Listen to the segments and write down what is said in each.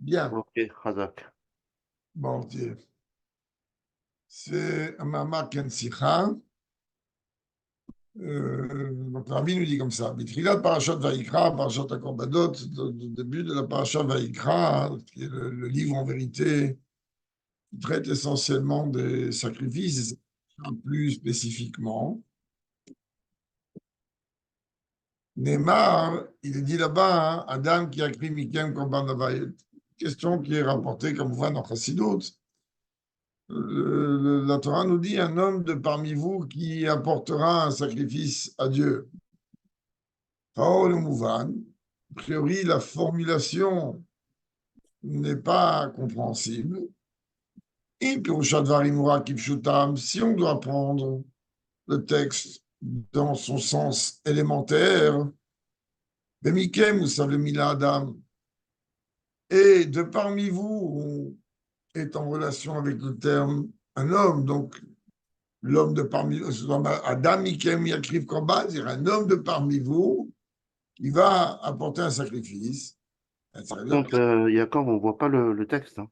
Bien, Ok, Razak. bon Dieu. C'est un Mama Kensicha. Donc, le Rabbi nous dit comme ça. Bitrilat Parashat Vayikra, Parashat HaKorbanot, au début de la Parashat Vayikra, qui est le livre en vérité qui traite essentiellement des sacrifices, plus spécifiquement. Neymar, il est dit là-bas, hein, Adam qui a écrit Mikem Korban Havayit. Question qui est rapportée, comme vous voyez, dans Chassidut. La Torah nous dit un homme de parmi vous qui apportera un sacrifice à Dieu. Paul Mouvan, a priori, la formulation n'est pas compréhensible. Et si on doit prendre le texte dans son sens élémentaire, Bemikem, vous savez, Mila Adam, et de parmi vous, on est en relation avec le terme un homme, donc l'homme de parmi vous, Adam Mikem Yakriv Korban, c'est un homme de parmi vous qui va apporter un sacrifice. Par contre, Yaakov, on ne voit pas le texte. Hein.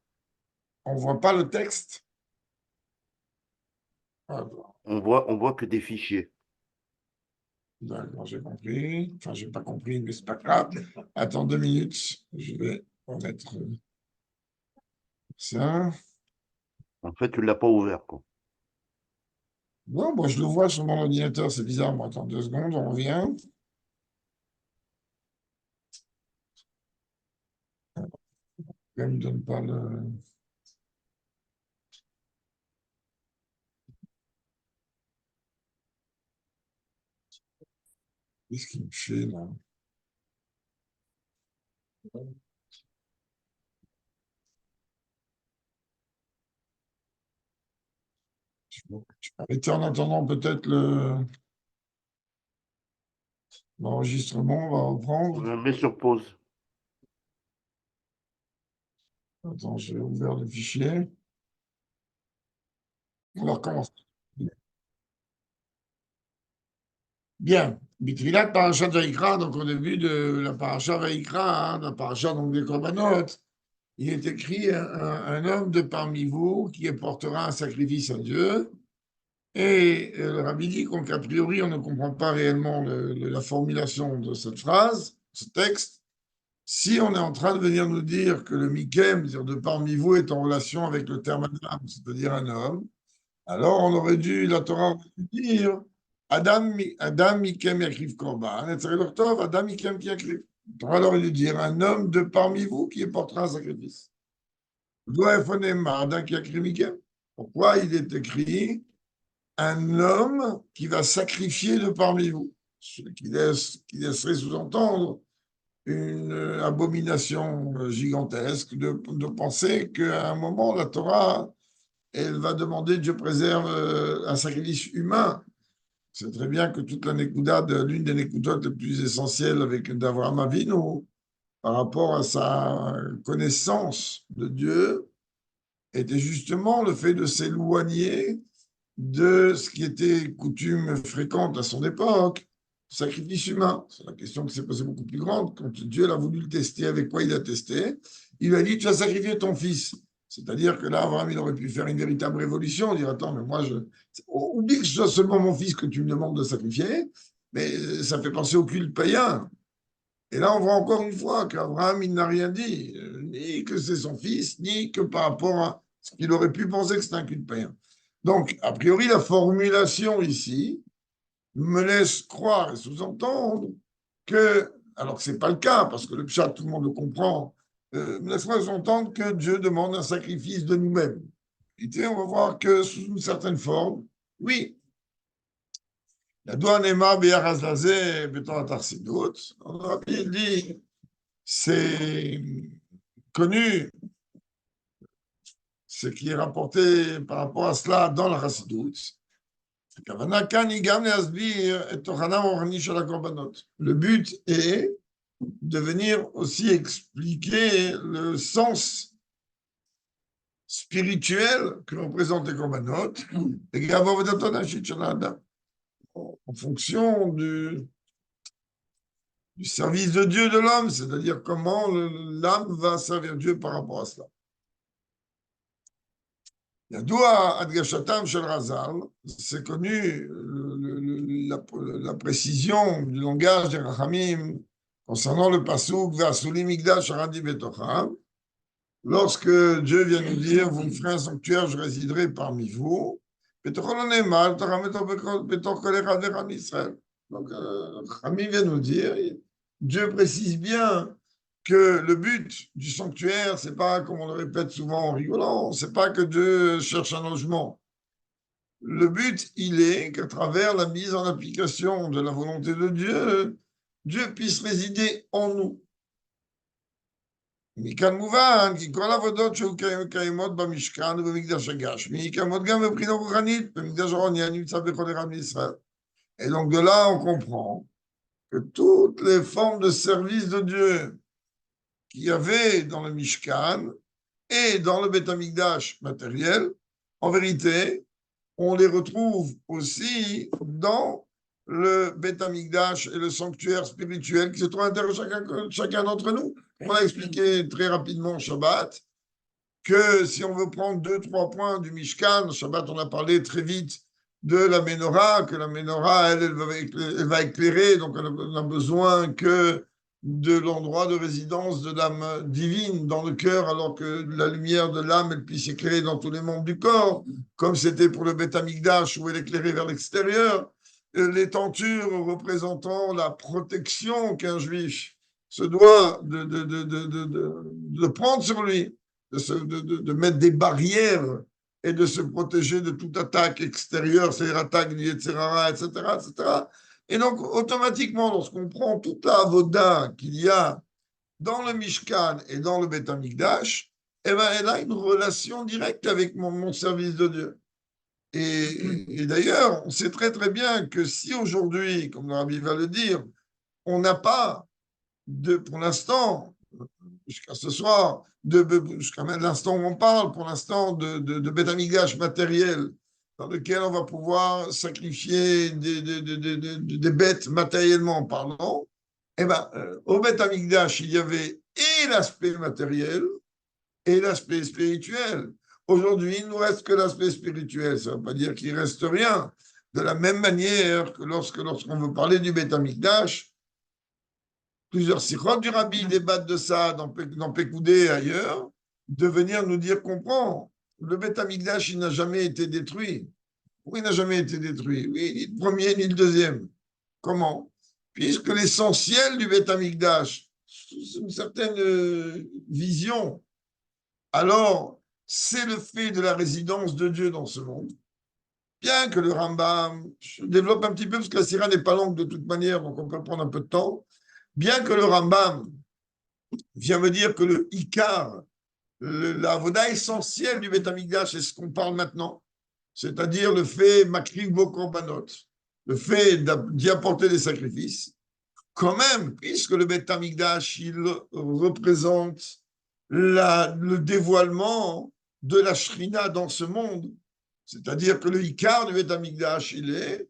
On ne voit pas le texte. On voit que des fichiers. D'accord, j'ai compris. Enfin, je n'ai pas compris, mais c'est pas grave. Attends 2 minutes. Je vais remettre ça. En fait, tu ne l'as pas ouvert, quoi. Bon, moi, je le vois sur mon ordinateur. C'est bizarre. Bon, attends 2 secondes, on revient. Il ne me donne pas le. Qu'est-ce qu'il me fait là? Tu peux arrêter en attendant peut-être l'enregistrement. On va reprendre. Mets sur pause. Attends, j'ai ouvert le fichier. On va recommencer. Bien. Bitrilat Parashat Vayikra, donc au début de la Parashat Vayikra, la Parashat donc des Korbanot, il est écrit un homme de parmi vous qui apportera un sacrifice à Dieu. Et le rabbi dit qu'a priori, on ne comprend pas réellement la formulation de cette phrase, ce texte, si on est en train de venir nous dire que le Mikem, c'est-à-dire de parmi vous, est en relation avec le terme Adam, c'est-à-dire un homme, alors on aurait dû, la Torah aurait dû dire Adam Mikem Yakriv Korban, et Tov, Adam Mikem Yakriv. La Torah aurait dû dire un homme de parmi vous qui portera un sacrifice. Pourquoi il est écrit un homme qui va sacrifier de parmi vous, ce qui laisserait sous-entendre une abomination gigantesque de penser qu'à un moment, la Torah, elle va demander, Dieu préserve, un sacrifice humain. C'est très bien que toute la Nékouda, l'une des Nékoudotes les plus essentielles avec d'Avraham Avinu, par rapport à sa connaissance de Dieu, était justement le fait de s'éloigner de ce qui était coutume fréquente à son époque, sacrifice humain. C'est la question qui s'est posée beaucoup plus grande. Quand Dieu a voulu le tester, avec quoi il a testé? Il lui a dit, tu vas sacrifier ton fils. C'est-à-dire que là, Abraham, il aurait pu faire une véritable révolution, dire, attends, mais moi, oublie que ce soit seulement mon fils que tu me demandes de sacrifier, mais ça fait penser au culte païen. Et là, on voit encore une fois qu'Abraham, il n'a rien dit, ni que c'est son fils, ni que par rapport à ce qu'il aurait pu penser que c'est un culte païen. Donc, a priori, la formulation ici me laisse croire et sous-entendre que, alors que ce n'est pas le cas, parce que le pshat, tout le monde le comprend, me laisse sous-entendre que Dieu demande un sacrifice de nous-mêmes. Et on va voir que sous une certaine forme, oui, la douane Emma Béarazlazé, béton à Tarsidut, on a bien dit, c'est connu, ce qui est rapporté par rapport à cela dans la Chassidut. Le but est de venir aussi expliquer le sens spirituel que représentent les korbanot en fonction du service de Dieu de l'homme, c'est-à-dire comment l'âme va servir Dieu par rapport à cela. Yadoua Adgashatam Shel Razal, c'est connu la précision du langage des Rachamim concernant le pasuk Ve'asuli Migdash Aradi Betocham. Lorsque Dieu vient nous dire, vous me ferez un sanctuaire, je résiderai parmi vous. Donc, Rami vient nous dire, Dieu précise bien que le but du sanctuaire, c'est pas, comme on le répète souvent en rigolant, c'est pas que Dieu cherche un logement. Le but, il est qu'à travers la mise en application de la volonté de Dieu, Dieu puisse résider en nous. מכאן מובן כי כל העבודות שהיו קיימות במשכן ובמקדש הגשמי קיימות גם מבחינה רוחנית במקדש הרוחני הנמצא בכל אחד מישראל. Et donc de là, on comprend que toutes les formes de service de Dieu qu'il y avait dans le Mishkan et dans le Beth Amikdash matériel, en vérité, on les retrouve aussi dans le Beth Amikdash et le sanctuaire spirituel qui se trouve à l'intérieur de chacun d'entre nous. On a expliqué très rapidement Shabbat que si on veut prendre 2-3 points du Mishkan, Shabbat, on a parlé très vite de la Menorah, que la Menorah, elle va éclairer, donc on n'a besoin que de l'endroit de résidence de l'âme divine dans le cœur, alors que la lumière de l'âme, elle puisse éclairer dans tous les membres du corps, comme c'était pour le Beth Amikdash, où elle éclairait vers l'extérieur. Les tentures représentant la protection qu'un juif se doit de prendre sur lui, de mettre des barrières et de se protéger de toute attaque extérieure, c'est-à-dire attaque du Yetzirah, etc., etc. Et donc, automatiquement, lorsqu'on prend toute la avoda qu'il y a dans le Mishkan et dans le Beth Amikdash, eh ben, elle a une relation directe avec mon service de Dieu. Et d'ailleurs, on sait très très bien que si aujourd'hui, comme le Rabbi va le dire, on n'a pas pour l'instant, jusqu'à ce soir, jusqu'à l'instant où on parle, pour l'instant, de Beth Amikdash matériel, dans lequel on va pouvoir sacrifier des bêtes matériellement parlant, eh ben, au Beth Amikdash, il y avait et l'aspect matériel et l'aspect spirituel. Aujourd'hui, il ne nous reste que l'aspect spirituel. Ça ne veut pas dire qu'il ne reste rien. De la même manière que lorsqu'on veut parler du Beth Amikdash, plusieurs sikhot du Rabbi débattent de ça dans Pekoudé et ailleurs, de venir nous dire comprends, le Beth Amikdash, il n'a jamais été détruit. Pourquoi il n'a jamais été détruit? Oui, ni le premier ni le deuxième. Comment? Puisque l'essentiel du Beth Amikdash, c'est une certaine vision, alors c'est le fait de la résidence de Dieu dans ce monde. Bien que le Rambam, je développe un petit peu parce que la sira n'est pas longue de toute manière, donc on peut prendre un peu de temps. Bien que le Rambam vient me dire que le Ikar, la voda essentielle du Beth Amikdash, c'est ce qu'on parle maintenant, c'est-à-dire le fait makriv bo korbanot, le fait d'y apporter des sacrifices, quand même, puisque le Beth Amikdash, il représente le dévoilement de la Shrina dans ce monde, c'est-à-dire que le Ikar du Beth Amikdash, il est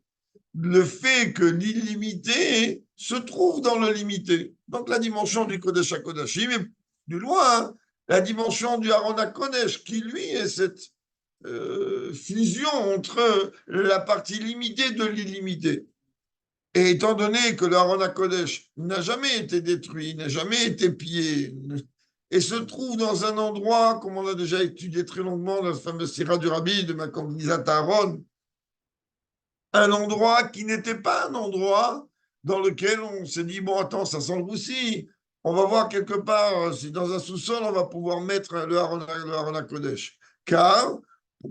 le fait que l'illimité se trouve dans le limité. Donc la dimension du Kodesh HaKodashim, mais du loin, la dimension du Aaron HaKodesh, qui lui est cette fusion entre la partie limitée de l'illimité. Et étant donné que le Aaron HaKodesh n'a jamais été détruit, n'a jamais été pillé, et se trouve dans un endroit, comme on a déjà étudié très longuement dans la fameuse Sira du Rabbi de Makom Nizat Aaron, un endroit qui n'était pas un endroit dans lequel on s'est dit, bon, attends, ça sent le roussi. On va voir quelque part si dans un sous-sol, on va pouvoir mettre le Aaron HaKodesh. Car,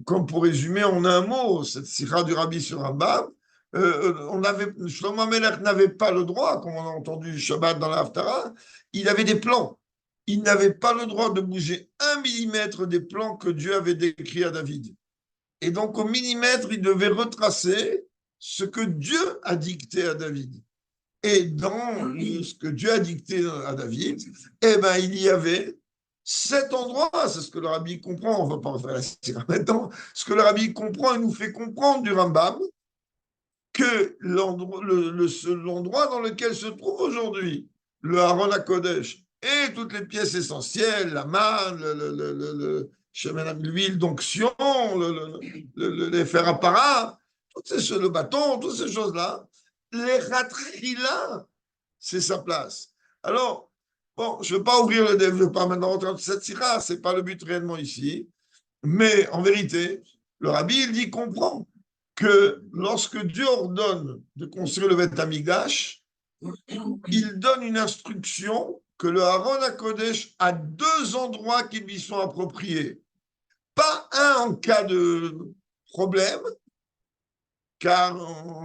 comme pour résumer en un mot, cette sira du Rabbi sur Rambam, Shlomo HaMelech n'avait pas le droit, comme on a entendu Shabbat dans la Haftara, il avait des plans. Il n'avait pas le droit de bouger 1 millimètre des plans que Dieu avait décrits à David. Et donc, au millimètre, il devait retracer ce que Dieu a dicté à David. Et dans ce que Dieu a dicté à David, eh ben, il y avait 7 endroits, c'est ce que le Rabbi comprend, on ne va pas refaire la sira maintenant, ce que le Rabbi comprend et nous fait comprendre du Rambam, que l'endroit dans lequel se trouve aujourd'hui le Aaron HaKodesh et toutes les pièces essentielles, la manne, l'huile d'onction, les fers à para, le bâton, toutes ces choses-là, les Ratrila, c'est sa place. Alors, bon, je ne vais pas ouvrir le débat, je ne vais pas maintenant rentrer dans cette sira, ce n'est pas le but réellement ici, mais en vérité, le rabbi, il dit, comprend que lorsque Dieu ordonne de construire le Beth Amikdash, il donne une instruction que le Aaron HaKodesh a 2 endroits qui lui sont appropriés. Pas un en cas de problème, car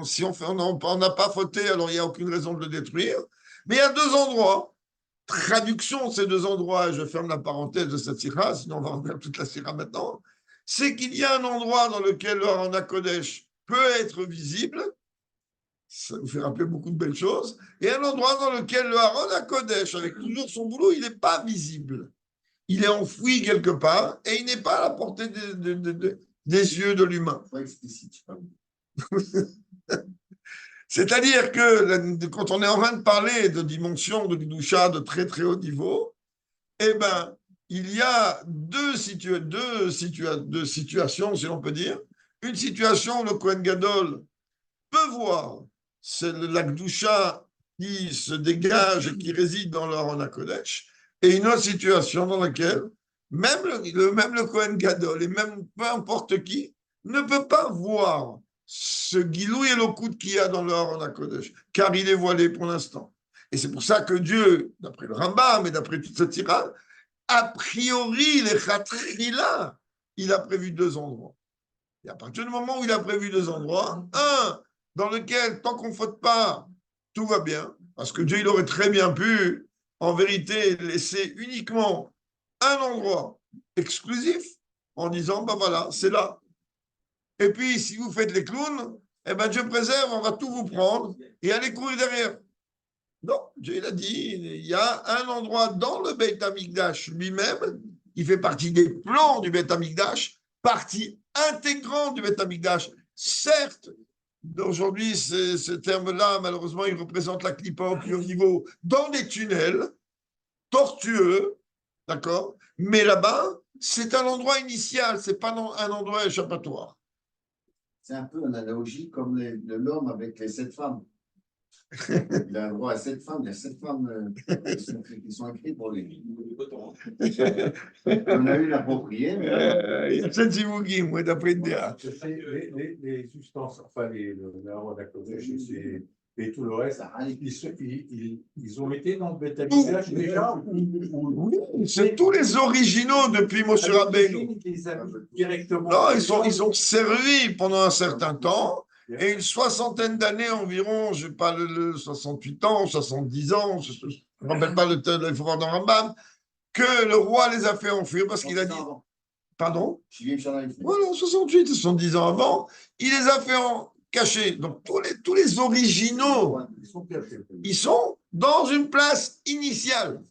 si on n'a pas fauté, alors il n'y a aucune raison de le détruire. Mais il y a 2 endroits. Traduction de ces 2 endroits, je ferme la parenthèse de cette sira, sinon on va en faire toute la sira maintenant, c'est qu'il y a un endroit dans lequel le Aaron HaKodesh peut être visible, ça vous fait rappeler beaucoup de belles choses, et un endroit dans lequel le Aaron HaKodesh, avec toujours son boulot, il n'est pas visible. Il est enfoui quelque part et il n'est pas à la portée des yeux de l'humain. C'est-à-dire que quand on est en train de parler de dimension de Gdusha de très très haut niveau, eh ben, il y a deux situations, si l'on peut dire. Une situation où le Kohen Gadol peut voir c'est la Gdusha qui se dégage et qui réside dans l'Aaron HaKodesh, et une autre situation dans laquelle même le Kohen Gadol et même peu importe qui ne peut pas voir ce Gilou et l'Okut qu'il y a dans l'Aaron HaKodesh, car il est voilé pour l'instant. Et c'est pour ça que Dieu, d'après le Rambam et d'après toute cette tirade, a priori, les Khatrila, il a prévu 2 endroits. Et à partir du moment où il a prévu 2 endroits, un dans lequel, tant qu'on ne faute pas, tout va bien, parce que Dieu, il aurait très bien pu, en vérité, laisser uniquement un endroit exclusif en disant, ben voilà, c'est là. Et puis, si vous faites les clowns, eh ben Dieu préserve, on va tout vous prendre et aller courir derrière. Non, Dieu il a dit, il y a un endroit dans le Beit Amikdash lui-même, il fait partie des plans du Beit Amikdash, partie intégrante du Beit Amikdash. Certes, aujourd'hui, ce terme-là, malheureusement, il représente la clipa au plus haut niveau dans des tunnels tortueux, d'accord? Mais là-bas, c'est un endroit initial, c'est pas un endroit échappatoire. C'est un peu une analogie comme l'homme avec les 7 femmes. Il a le droit à 7 femmes, il y a 7 femmes qui sont écrites pour lui. On a eu l'approprié. Il y a 7 Zivugim, oui, d'après une DA. Les substances, enfin, le Aaron HaKodesh et tout le reste, ils ont été dans le Beth Amikdash déjà. Oui, c'est tous les originaux depuis Moshe Rabbeinu. Non, ils ont servi pendant un certain temps. Et une 60aine d'années environ, je parle de 68 ans, 70 ans, je ne me rappelle pas il faut voir dans Rambam, que le roi les a fait enfuir parce qu'il a dit. Pardon? Voilà, 68, 70 ans avant, il les a fait cacher. Donc tous les originaux, ils sont dans une place initiale.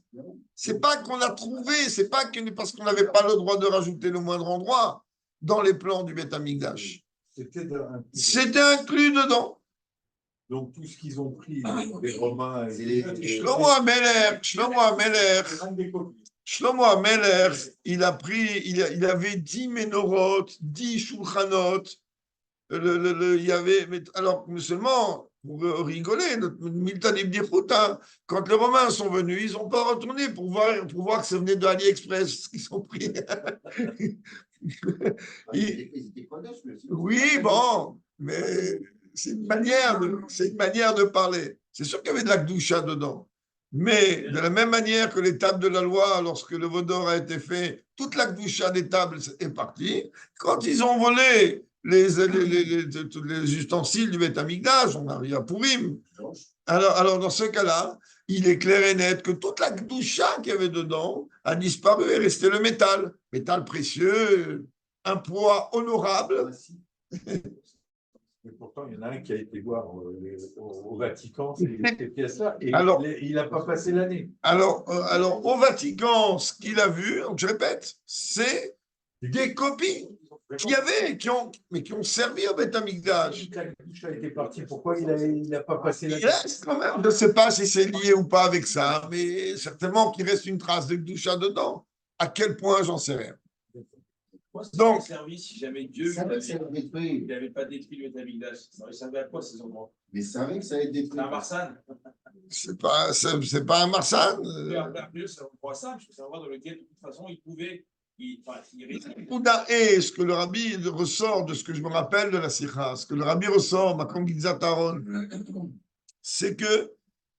C'est pas qu'on a trouvé, c'est pas parce qu'on n'avait pas le droit de rajouter le moindre endroit dans les plans du Beth Amikdash. C'était inclus dedans. Donc tout ce qu'ils ont pris, les Romains, Shlomo Ameler, il a pris, il avait 10 ménorotes, 10 shulchanot. Il y avait, alors seulement, pour rigoler, Milton Ibn Yehuda, quand les Romains sont venus, ils n'ont pas retourné pour voir que ça venait de AliExpress, ce qu'ils ont pris. Oui, bon, mais c'est une manière de parler. C'est sûr qu'il y avait de la Gdusha dedans. Mais de la même manière que les tables de la loi, lorsque le Vaudor a été fait, toute la Gdusha des tables est partie. Quand ils ont volé les ustensiles du Beth Amikdash, on arrive à Purim. Alors, dans ce cas-là, il est clair et net que toute la Gdusha qu'il y avait dedans a disparu et resté le métal. Métal précieux, un poids honorable. Mais pourtant, il y en a un qui a été voir au Vatican, ces pièces-là, et il n'a pas passé l'année. Alors, au Vatican, ce qu'il a vu, donc je répète, c'est des copies. qui ont servi au Beth Amikdash. Quand la douche a été partie, pourquoi il n'a pas passé la Il reste quand même, je ne sais pas si c'est lié ou pas avec ça, mais certainement qu'il reste une trace de Gdusha dedans. À quel point, j'en sais rien. Moi, ça Donc- aurait servi si jamais Dieu n'avait pas détruit le Davidash. Ça aurait servi à quoi ces endroits? Mais c'est vrai que ça a été détruit. C'est un Marsan. C'est pas un Marsan. Dieu, ça on croit ça, parce que c'est un endroit dans lequel, de toute façon, il pouvait. Il Et ce que le rabbi ressort de ce que je me rappelle de la Sikha, ce que le rabbi ressort, Makom Gizat Aaron, c'est que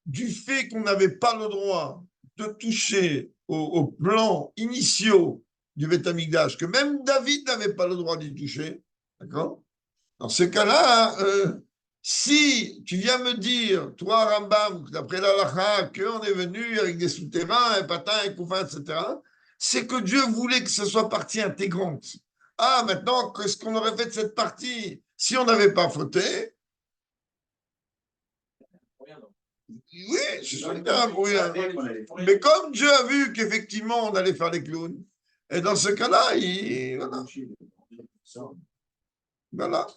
du fait qu'on n'avait pas le droit de toucher aux plans initiaux du Beth Amikdash, que même David n'avait pas le droit d'y toucher, d'accord? Dans ce cas-là, si tu viens me dire, toi Rambam, d'après l'Alacha, qu'on est venu avec des souterrains, un patin, un couffin, etc., c'est que Dieu voulait que ce soit partie intégrante. Ah, maintenant, qu'est-ce qu'on aurait fait de cette partie si on n'avait pas fauté? Oui, je suis d'accord pour rien. Mais comme Dieu a vu qu'effectivement on allait faire les clowns, et dans ce cas-là, voilà.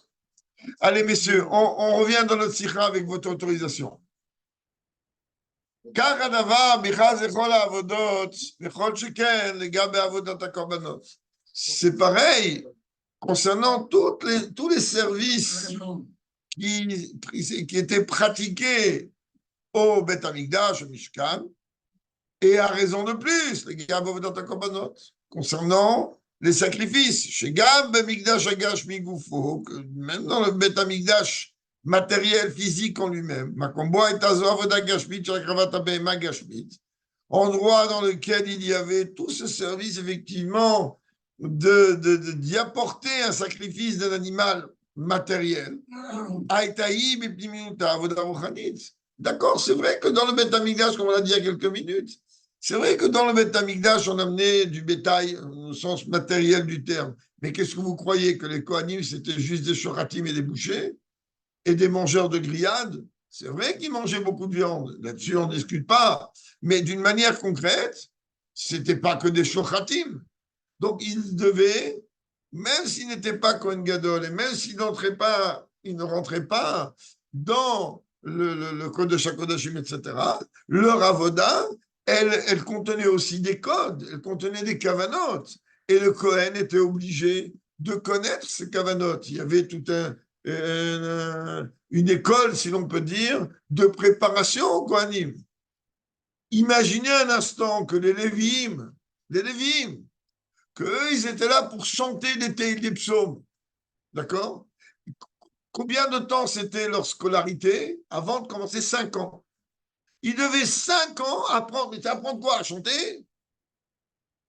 Allez, messieurs, on revient dans notre sikha avec votre autorisation. Car c'est pareil concernant tous les services qui étaient pratiqués au Beth Amikdash, au Mishkan, et à raison de plus, les Gab Avodat HaKorbanot, concernant les sacrifices. Chez Gab, Mikdash Agash Migoufo, même dans le Beth Amikdash matériel, physique en lui-même, Makombo et Azo Avodat Gashmit, Shakravata Behema Gashmit, endroit dans lequel il y avait tout ce service, effectivement, d'y apporter un sacrifice d'un animal matériel. Aïtaïb et Pnimiuta, Avodah Rochanit. D'accord, c'est vrai que dans le Beth Amikdash, comme on l'a dit il y a quelques minutes, c'est vrai que dans le Beth Amikdash, on amenait du bétail au sens matériel du terme. Mais qu'est-ce que vous croyez? Que les Kohanim, c'était juste des shoratim et des bouchers et des mangeurs de grillades? C'est vrai qu'ils mangeaient beaucoup de viande. Là-dessus, on ne discute pas. Mais d'une manière concrète, ce n'était pas que des shoratim. Donc, ils devaient, même s'ils n'étaient pas Kohen Gadol, et même s'ils ils ne rentraient pas dans le code de Shakodashim, etc., leur avoda, elle contenait aussi des codes, elle contenait des kavanot. Et le Kohen était obligé de connaître ces kavanot. Il y avait toute une école, si l'on peut dire, de préparation au Kohanim. Imaginez un instant que les Lévim, qu'eux, ils étaient là pour chanter des psaumes. D'accord? Combien de temps c'était leur scolarité avant de commencer? 5 ans. Ils devaient 5 ans apprendre. Mais apprendre quoi? À chanter?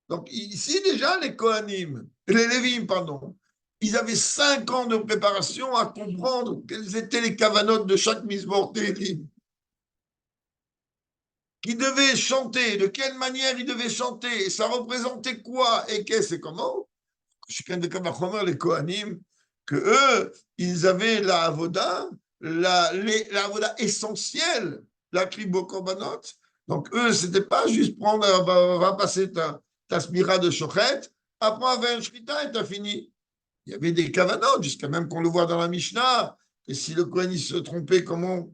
Donc ici déjà, les Kohanim, les Lévim, pardon, ils avaient 5 ans de préparation à comprendre quelles étaient les kavanotes de chaque misbor Télim. Qui devaient chanter, de quelle manière ils devaient chanter, ça représentait quoi, et qu'est-ce et comment? Chacun de Kavachomer, les Kohanim, que eux, ils avaient la avoda, la avoda essentielle, la kribo korbanot. Donc eux, c'était pas juste prendre, va passer ta smira de shochet, après un shrita et t'as fini. Il y avait des kavanot, jusqu'à même qu'on le voit dans la Mishnah, et si le Kohen se trompait, comment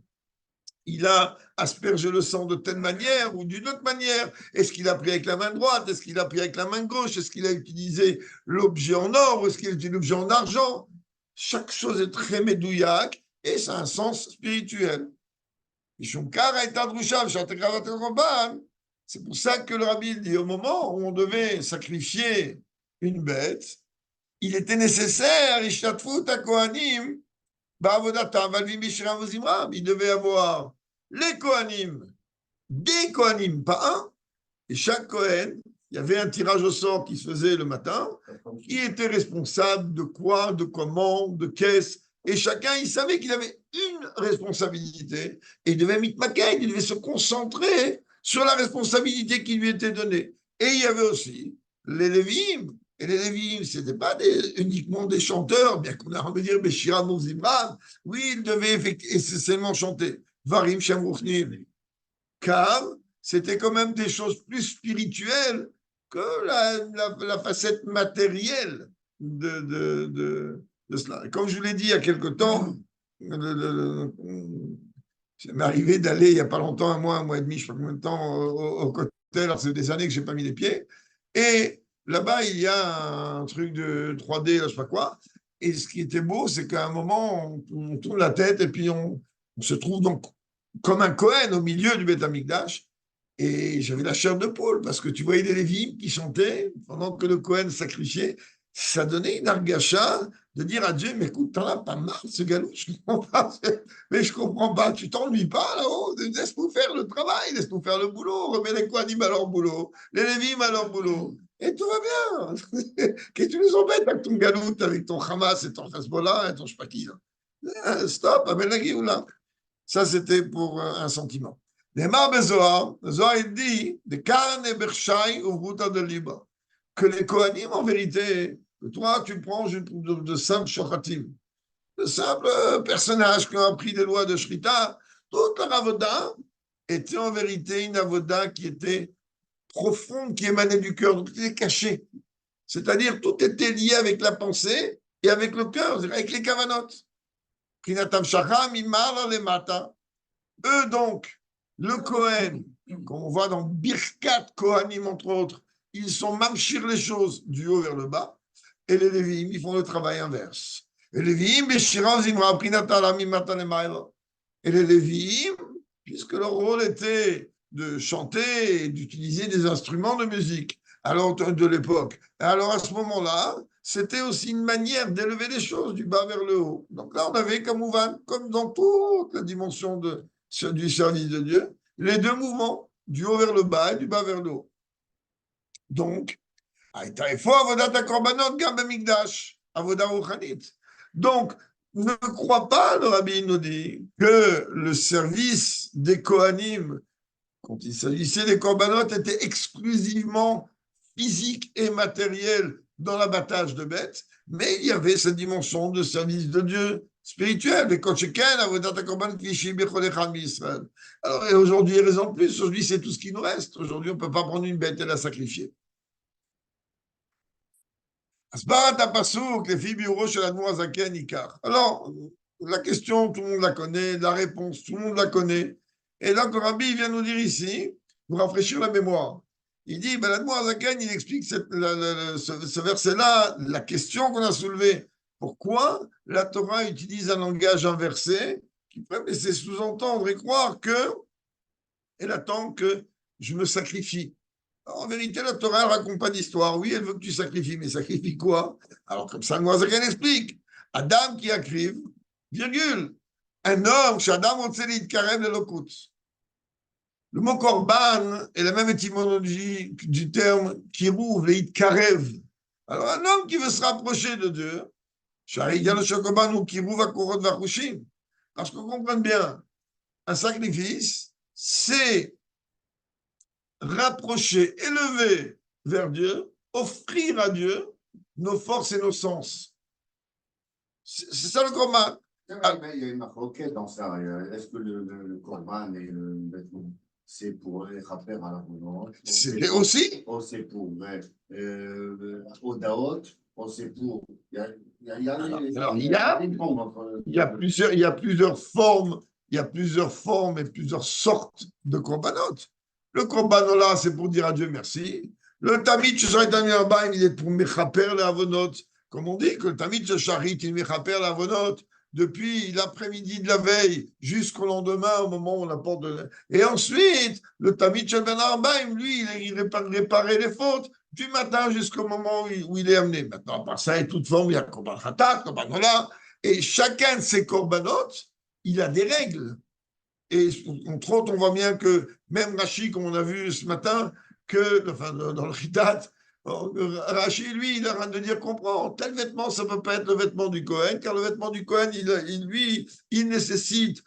il a aspergé le sang de telle manière ou d'une autre manière. Est-ce qu'il a pris avec la main droite? Est-ce qu'il a pris avec la main gauche? Est-ce qu'il a utilisé l'objet en or ou est-ce qu'il a utilisé l'objet en argent? Chaque chose est très médouillac et ça a un sens spirituel. C'est pour ça que le rabbi dit au moment où on devait sacrifier une bête, il était nécessaire, il devait avoir les Kohanim, des Kohanim, pas un, et chaque Kohen, il y avait un tirage au sort qui se faisait le matin, qui était responsable de quoi, de comment, de qu'est-ce, et chacun, il savait qu'il avait une responsabilité, et il devait il devait se concentrer sur la responsabilité qui lui était donnée. Et il y avait aussi les Lévim, et les Lévim, ce n'étaient pas uniquement des chanteurs, bien qu'on a envie de dire Beshira Mouzimran, oui, ils devaient essentiellement chanter Varim Shamruchnim, car c'était quand même des choses plus spirituelles que la facette matérielle de cela. Et comme je vous l'ai dit il y a quelque temps, ça m'est arrivé d'aller il n'y a pas longtemps, un mois et demi, je ne sais pas combien de temps, au côté, alors c'est des années que je n'ai pas mis les pieds. Et là-bas, il y a un truc de 3D, là, je ne sais pas quoi. Et ce qui était beau, c'est qu'à un moment, on tourne la tête et puis on se trouve donc comme un Cohen au milieu du Beth Amikdash. Et j'avais la chair de poule parce que tu voyais des Lévites qui chantaient pendant que le Cohen sacrifiait. Ça donnait une argacha de dire à Dieu, mais écoute, t'en as pas marre ce galou, je comprends pas. Mais je comprends pas, tu t'ennuies pas là-haut, laisse-nous faire le travail, laisse-nous faire le boulot, remets les Kohanim à leur boulot, les Lévim à leur boulot, et tout va bien. Qu'est-ce que tu nous embêtes avec ton galout, avec ton Hamas et ton Hezbollah et ton je sais pas qui là. Stop, amène la Géoula. Ça, c'était pour un sentiment. Neymar Bezoar, Zohar, il dit, de Karne Bershai ou Ruta de Liba, que les Kohanim, en vérité, que toi, tu prends de simples shochatim, de simples personnages qui ont appris des lois de Shrita, toute leur avoda était en vérité une avoda qui était profonde, qui émanait du cœur, donc était cachée. C'est-à-dire, tout était lié avec la pensée et avec le cœur, avec les kavanot. Prinatam Shacham, Imar, les Mata. Eux, donc, le Kohen, comme on voit dans Birkat Kohanim, entre autres, ils sont mamchir les choses du haut vers le bas, et les Lévi'im, ils font le travail inverse. Et les Lévi'im, et les Lévi'im, puisque leur rôle était de chanter et d'utiliser des instruments de musique alors de l'époque. Alors à ce moment-là, c'était aussi une manière d'élever les choses du bas vers le haut. Donc là, on avait comme dans toute la dimension du service de Dieu, les deux mouvements, du haut vers le bas et du bas vers le haut. Donc, donc, ne crois pas, le Rabbi nous dit, que le service des Kohanim, quand il s'agissait des korbanot, était exclusivement physique et matériel dans l'abattage de bêtes, mais il y avait cette dimension de service de Dieu spirituel. Alors, et aujourd'hui, il y a raison de plus. Aujourd'hui, c'est tout ce qui nous reste. Aujourd'hui, on ne peut pas prendre une bête et la sacrifier. Alors, la question, tout le monde la connaît, la réponse, tout le monde la connaît. Et là, le Rabbi vient nous dire ici, nous rafraîchir la mémoire. Il dit, ben, l'Admour Azaken, il explique ce verset-là, la question qu'on a soulevée. Pourquoi la Torah utilise un langage inversé qui pourrait laisser sous-entendre et croire que elle attend que je me sacrifie. Alors, en vérité, la Torah ne raconte pas d'histoire. Oui, elle veut que tu sacrifies, mais sacrifie quoi? Alors, comme ça, Noazaken explique. Adam qui écrive, virgule, un homme, chez Adam, on sait l'itkarev le lokut. Le mot korban est la même étymologie du terme kirouv, le itkarev. Alors, un homme qui veut se rapprocher de Dieu, parce qu'on comprenne bien, un sacrifice, c'est rapprocher, élever vers Dieu, offrir à Dieu nos forces et nos sens. C'est ça le korban. Il y a une maroquette dans ça. Est-ce que le korban et le vêtement, c'est pour les rappeurs à la volonté? C'est aussi. Ou c'est pour Odaot, ou c'est pour. Il y a plusieurs formes. Il y a plusieurs formes et plusieurs sortes de korbanot. Le korban là, c'est pour dire à Dieu merci. Le tamid il est pour mechaper les avonot. Comme on dit que le tamid shacharit, il mechaper les avonot depuis l'après-midi de la veille jusqu'au lendemain, au moment où on apporte Et ensuite, le tamid shel ben arbaim, lui, il réparait les fautes du matin jusqu'au moment où il est amené. Maintenant, par ça et toute forme, il y a korban khatat, korban ola. Et chacun de ces korbanot, il a des règles. Et entre autres, on voit bien que même Rashi, comme on a vu ce matin, dans le Ritat, Rashi, lui, il a rien de dire, comprend, tel vêtement, ça ne peut pas être le vêtement du Kohen, car le vêtement du Kohen, il nécessite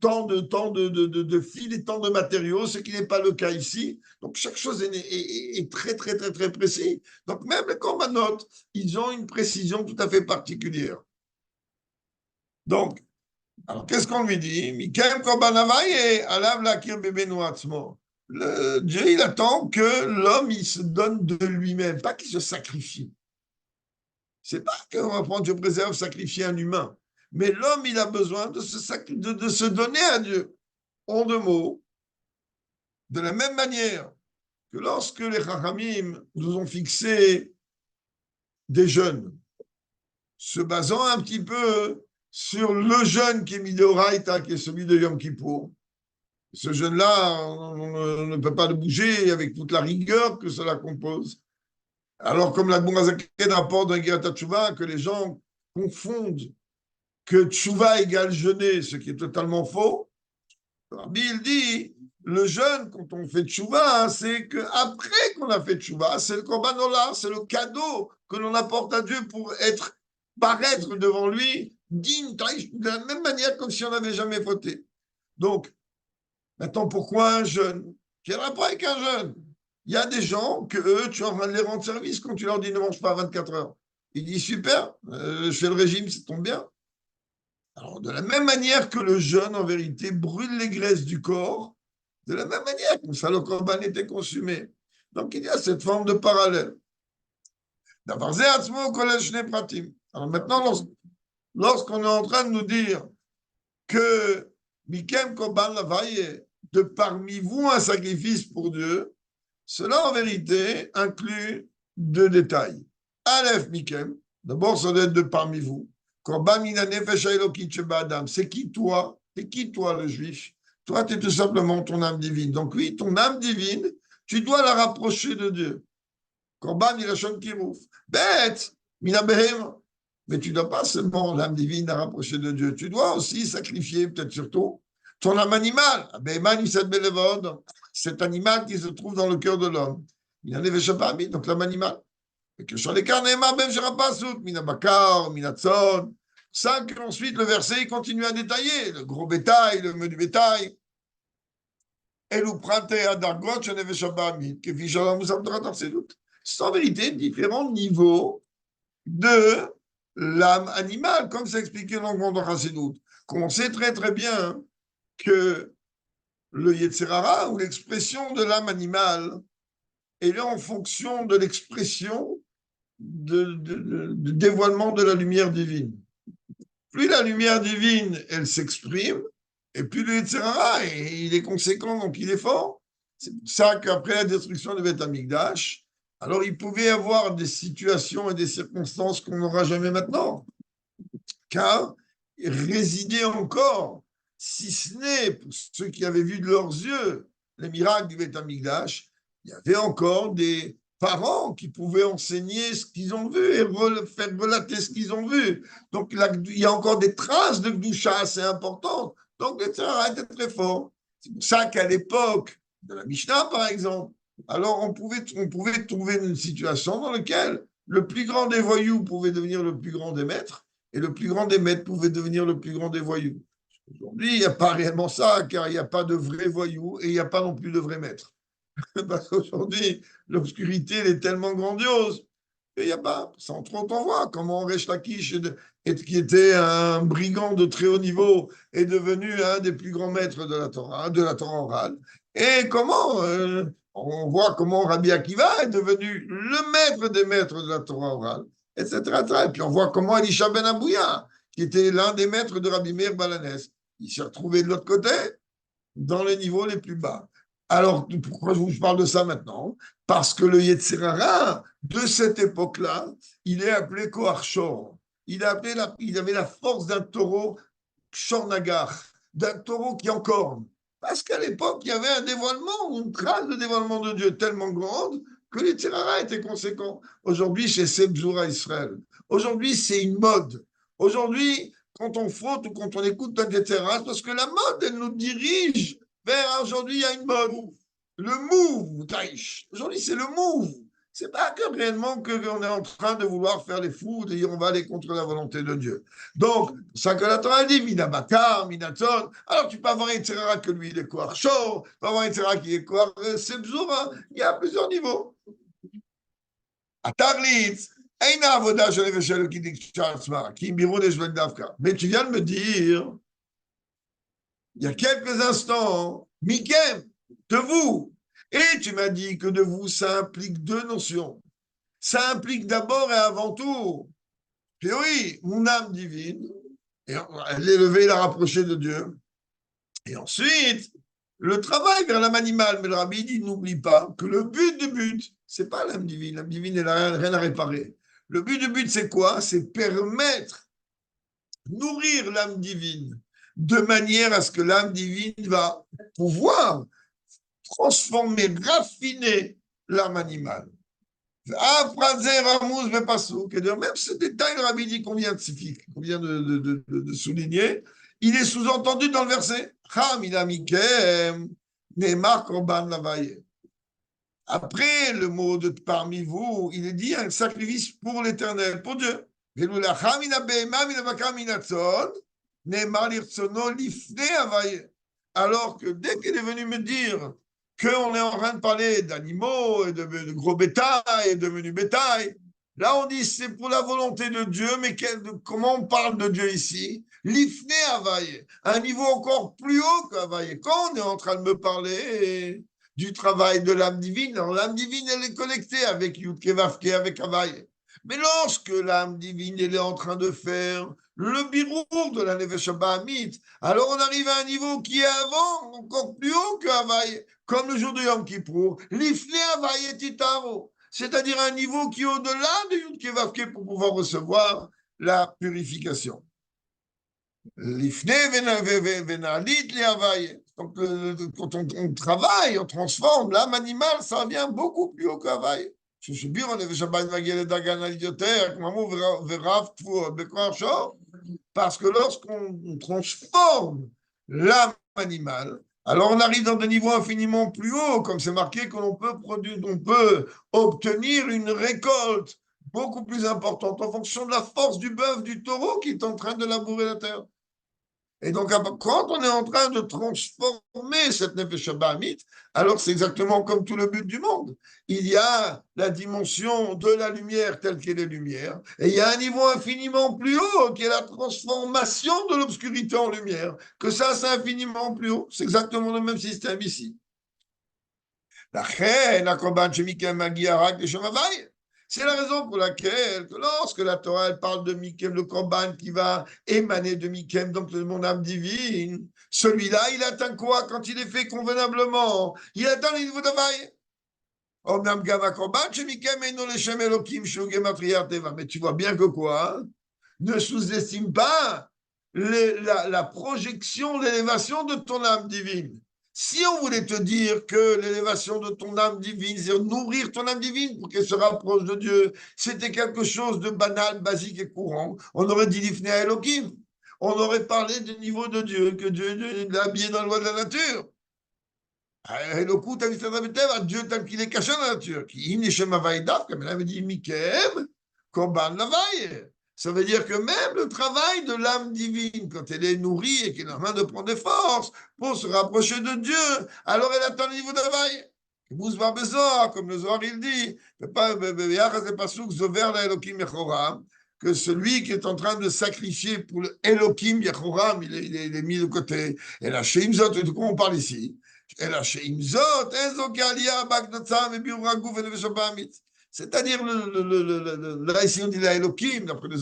tant de fils et tant de matériaux, ce qui n'est pas le cas ici. Donc, chaque chose est très, très, très, très précis. Donc, même les korbanot, ils ont une précision tout à fait particulière. Donc, alors, qu'est-ce qu'on lui dit? Dieu, il attend que l'homme, il se donne de lui-même, pas qu'il se sacrifie. C'est pas qu'on va prendre Dieu préserve, sacrifier un humain. Mais l'homme, il a besoin de se donner à Dieu. En deux mots, de la même manière que lorsque les Chachamim nous ont fixé des jeûnes, se basant un petit peu sur le jeûne qui est Midoraïta, qui est celui de Yom Kippour. Ce jeûne-là, on ne peut pas le bouger avec toute la rigueur que cela compose. Alors, comme la Bourazaken rapporte dans Girat Tchouva, que les gens confondent que Tchouva égale jeûner, ce qui est totalement faux. Rabbi, il dit, le jeûne, quand on fait Tchouva, c'est qu'après qu'on a fait Tchouva, c'est le Korban Olah, c'est le cadeau que l'on apporte à Dieu pour paraître devant lui digne, de la même manière comme si on n'avait jamais fauté. Donc, maintenant, pourquoi un jeûne? Quel rapport avec un jeûne? Il y a des gens que eux, tu es en train de les rendre service quand tu leur dis ne mange pas 24 heures. Il dit super, je fais le régime, ça tombe bien. Alors, de la même manière que le jeûne, en vérité, brûle les graisses du corps, de la même manière, comme ça, le corban était consumé. Donc, il y a cette forme de parallèle. Alors maintenant, lorsqu'on est en train de nous dire que Mikem Korban Lavaye, de parmi vous un sacrifice pour Dieu, cela en vérité inclut deux détails. Aleph Mikem, d'abord ça doit être de parmi vous. Korban Mina Nefesh Elokit Sheba Adam, c'est qui toi? C'est qui toi le juif? Toi, tu es tout simplement ton âme divine. Donc oui, ton âme divine, tu dois la rapprocher de Dieu. Korban Milachon Kirouf. Bête, Mina Behem. Mais tu ne dois pas seulement l'âme divine la rapprocher de Dieu. Tu dois aussi sacrifier, peut-être surtout, ton âme animale. Cet animal qui se trouve dans le cœur de l'homme. Il en est donc l'âme animale. Et que sur les carnes, même je pas souk, mina bakar, mina tson. Ça, qu'ensuite le verset il continue à détailler le gros bétail, le menu bétail. Et nous prêter à Dargot, je n'avais pas mis, que Vijalam nous apprendra dans ses doutes. C'est en vérité différents niveaux de l'âme animale, comme c'est expliqué dans le monde de Chassidut. On sait très très bien que le Yetzirara, ou l'expression de l'âme animale, est là en fonction de l'expression de dévoilement de la lumière divine. Plus la lumière divine, elle s'exprime, et plus le Yetzirara, il est conséquent, donc il est fort. C'est pour ça qu'après la destruction de Beth Amikdash, alors il pouvait y avoir des situations et des circonstances qu'on n'aura jamais maintenant. Car résidait encore, si ce n'est pour ceux qui avaient vu de leurs yeux les miracles du Beth Amikdash, il y avait encore des parents qui pouvaient enseigner ce qu'ils ont vu et faire relater ce qu'ils ont vu. Donc il y a encore des traces de Gdusha assez importantes. Donc le Tzara était très fort. C'est pour ça qu'à l'époque de la Mishnah, par exemple, alors on pouvait trouver une situation dans laquelle le plus grand des voyous pouvait devenir le plus grand des maîtres et le plus grand des maîtres pouvait devenir le plus grand des voyous. Aujourd'hui, il n'y a pas réellement ça, car il n'y a pas de vrais voyous et il n'y a pas non plus de vrais maîtres. Parce qu'aujourd'hui, l'obscurité elle est tellement grandiose qu'il n'y a pas. Sans trop on voit comment Resh Lakish, qui était un brigand de très haut niveau, est devenu un des plus grands maîtres de la Torah orale. Et comment on voit comment Rabbi Akiva est devenu le maître des maîtres de la Torah orale, etc. Et puis on voit comment Elisha ben Abouya, qui était l'un des maîtres de Rabbi Meir Balanès, il s'est retrouvé de l'autre côté, dans les niveaux les plus bas. Alors, pourquoi je vous parle de ça maintenant? Parce que le Yetzirara, de cette époque-là, il est appelé Koharshor. Il avait la force d'un taureau Shornagar, d'un taureau qui encorne. Parce qu'à l'époque, il y avait un dévoilement, une trace de dévoilement de Dieu tellement grande que le Yetzirara était conséquent. Aujourd'hui, chez Sebzoura Israël, aujourd'hui, c'est une mode. Aujourd'hui, quand on faute ou quand on écoute un Yetzirara, c'est parce que la mode, elle nous dirige vers aujourd'hui, il y a une mode. Le move, Taïch. Aujourd'hui, c'est le move. C'est pas que réellement qu'on est en train de vouloir faire les fous, de dire on va aller contre la volonté de Dieu. Donc, ça que la Torah dit, Mina Bakar, Mina Tzon. Alors, tu peux avoir un Yetzirara que lui, il est Kohar Shor, tu peux avoir un Yetzirara qui est Kohar Sebzoura. Il y a plusieurs niveaux. Atarlitz, Eina Avoda Shalev Shel Kidik Chatzma, Ki Biro Deshvel Davka. Mais tu viens de me dire, il y a quelques instants, Mikem, de vous. Et tu m'as dit que de vous, ça implique deux notions. Ça implique d'abord et avant tout priori, mon âme divine, et elle est élevée, la rapprochée de Dieu. Et ensuite, le travail vers l'âme animale. Mais le rabbi dit, n'oublie pas que le but du but, c'est pas l'âme divine. L'âme divine, elle n'a rien à réparer. Le but du but, c'est quoi? C'est permettre, nourrir l'âme divine de manière à ce que l'âme divine va pouvoir transformer, raffiner l'âme animale. Même ce détail, le rabbi dit qu'on vient de souligner, il est sous-entendu dans le verset. Après le mot de parmi vous, il est dit un sacrifice pour l'éternel, pour Dieu. Alors que dès qu'il est venu me dire qu'on est en train de parler d'animaux, et de gros bétail, et de menu bétail, là on dit c'est pour la volonté de Dieu, mais comment on parle de Dieu ici? L'ifne Havaye, un niveau encore plus haut qu'Havaye. Quand on est en train de me parler du travail de l'âme divine, alors l'âme divine elle est connectée avec Yudke Vavke, avec Havaye. Mais lorsque l'âme divine elle est en train de faire le birour de la Nefesh Bahamit, alors on arrive à un niveau qui est avant, encore plus haut que Havaye, comme le jour de Yom Kippour, l'Ifne Havaye et Titaro, c'est-à-dire un niveau qui est au-delà de Yudke Vavke pour pouvoir recevoir la purification. L'Ifne Venalit li Havaye. Donc, quand on travaille, on transforme l'âme animale, ça vient beaucoup plus haut que Havaye. Parce que lorsqu'on transforme l'âme animale, alors on arrive dans des niveaux infiniment plus hauts, comme c'est marqué qu'on peut produire, on peut obtenir une récolte beaucoup plus importante en fonction de la force du bœuf, du taureau qui est en train de labourer la terre. Et donc, quand on est en train de transformer cette Nefesh Bahamit, alors c'est exactement comme tout le but du monde. Il y a la dimension de la lumière telle qu'elle est lumière, et il y a un niveau infiniment plus haut qui est la transformation de l'obscurité en lumière. Que ça, c'est infiniment plus haut. C'est exactement le même système ici. C'est la raison pour laquelle, lorsque la Torah elle parle de Mikem, le Korban qui va émaner de Mikem, donc de mon âme divine, celui-là, il atteint quoi quand il est fait convenablement? Il atteint le niveau d'Havaï. Mais tu vois bien que quoi? Ne sous-estime pas la projection, l'élévation de ton âme divine. Si on voulait te dire que l'élévation de ton âme divine, c'est nourrir ton âme divine pour qu'elle se rapproche de Dieu, c'était quelque chose de banal, basique et courant, on aurait dit l'ifne à Elohim. On aurait parlé du niveau de Dieu, que Dieu l'a habillé dans la loi de la nature. Dieu tel qu'il est caché dans la nature. Qui comme elle avait dit Mikem, Korban Lavaye. Ça veut dire que même le travail de l'âme divine, quand elle est nourrie et qu'elle est en train de prendre des forces pour se rapprocher de Dieu, alors elle atteint le niveau d'Havaï. Comme le Zohar il dit, que celui qui est en train de sacrifier pour le Elohim Yechoram, il est mis de côté. Et la Sheimzot, de quoi on parle ici? C'est-à-dire, là, ici, on dit la Elohim, d'après le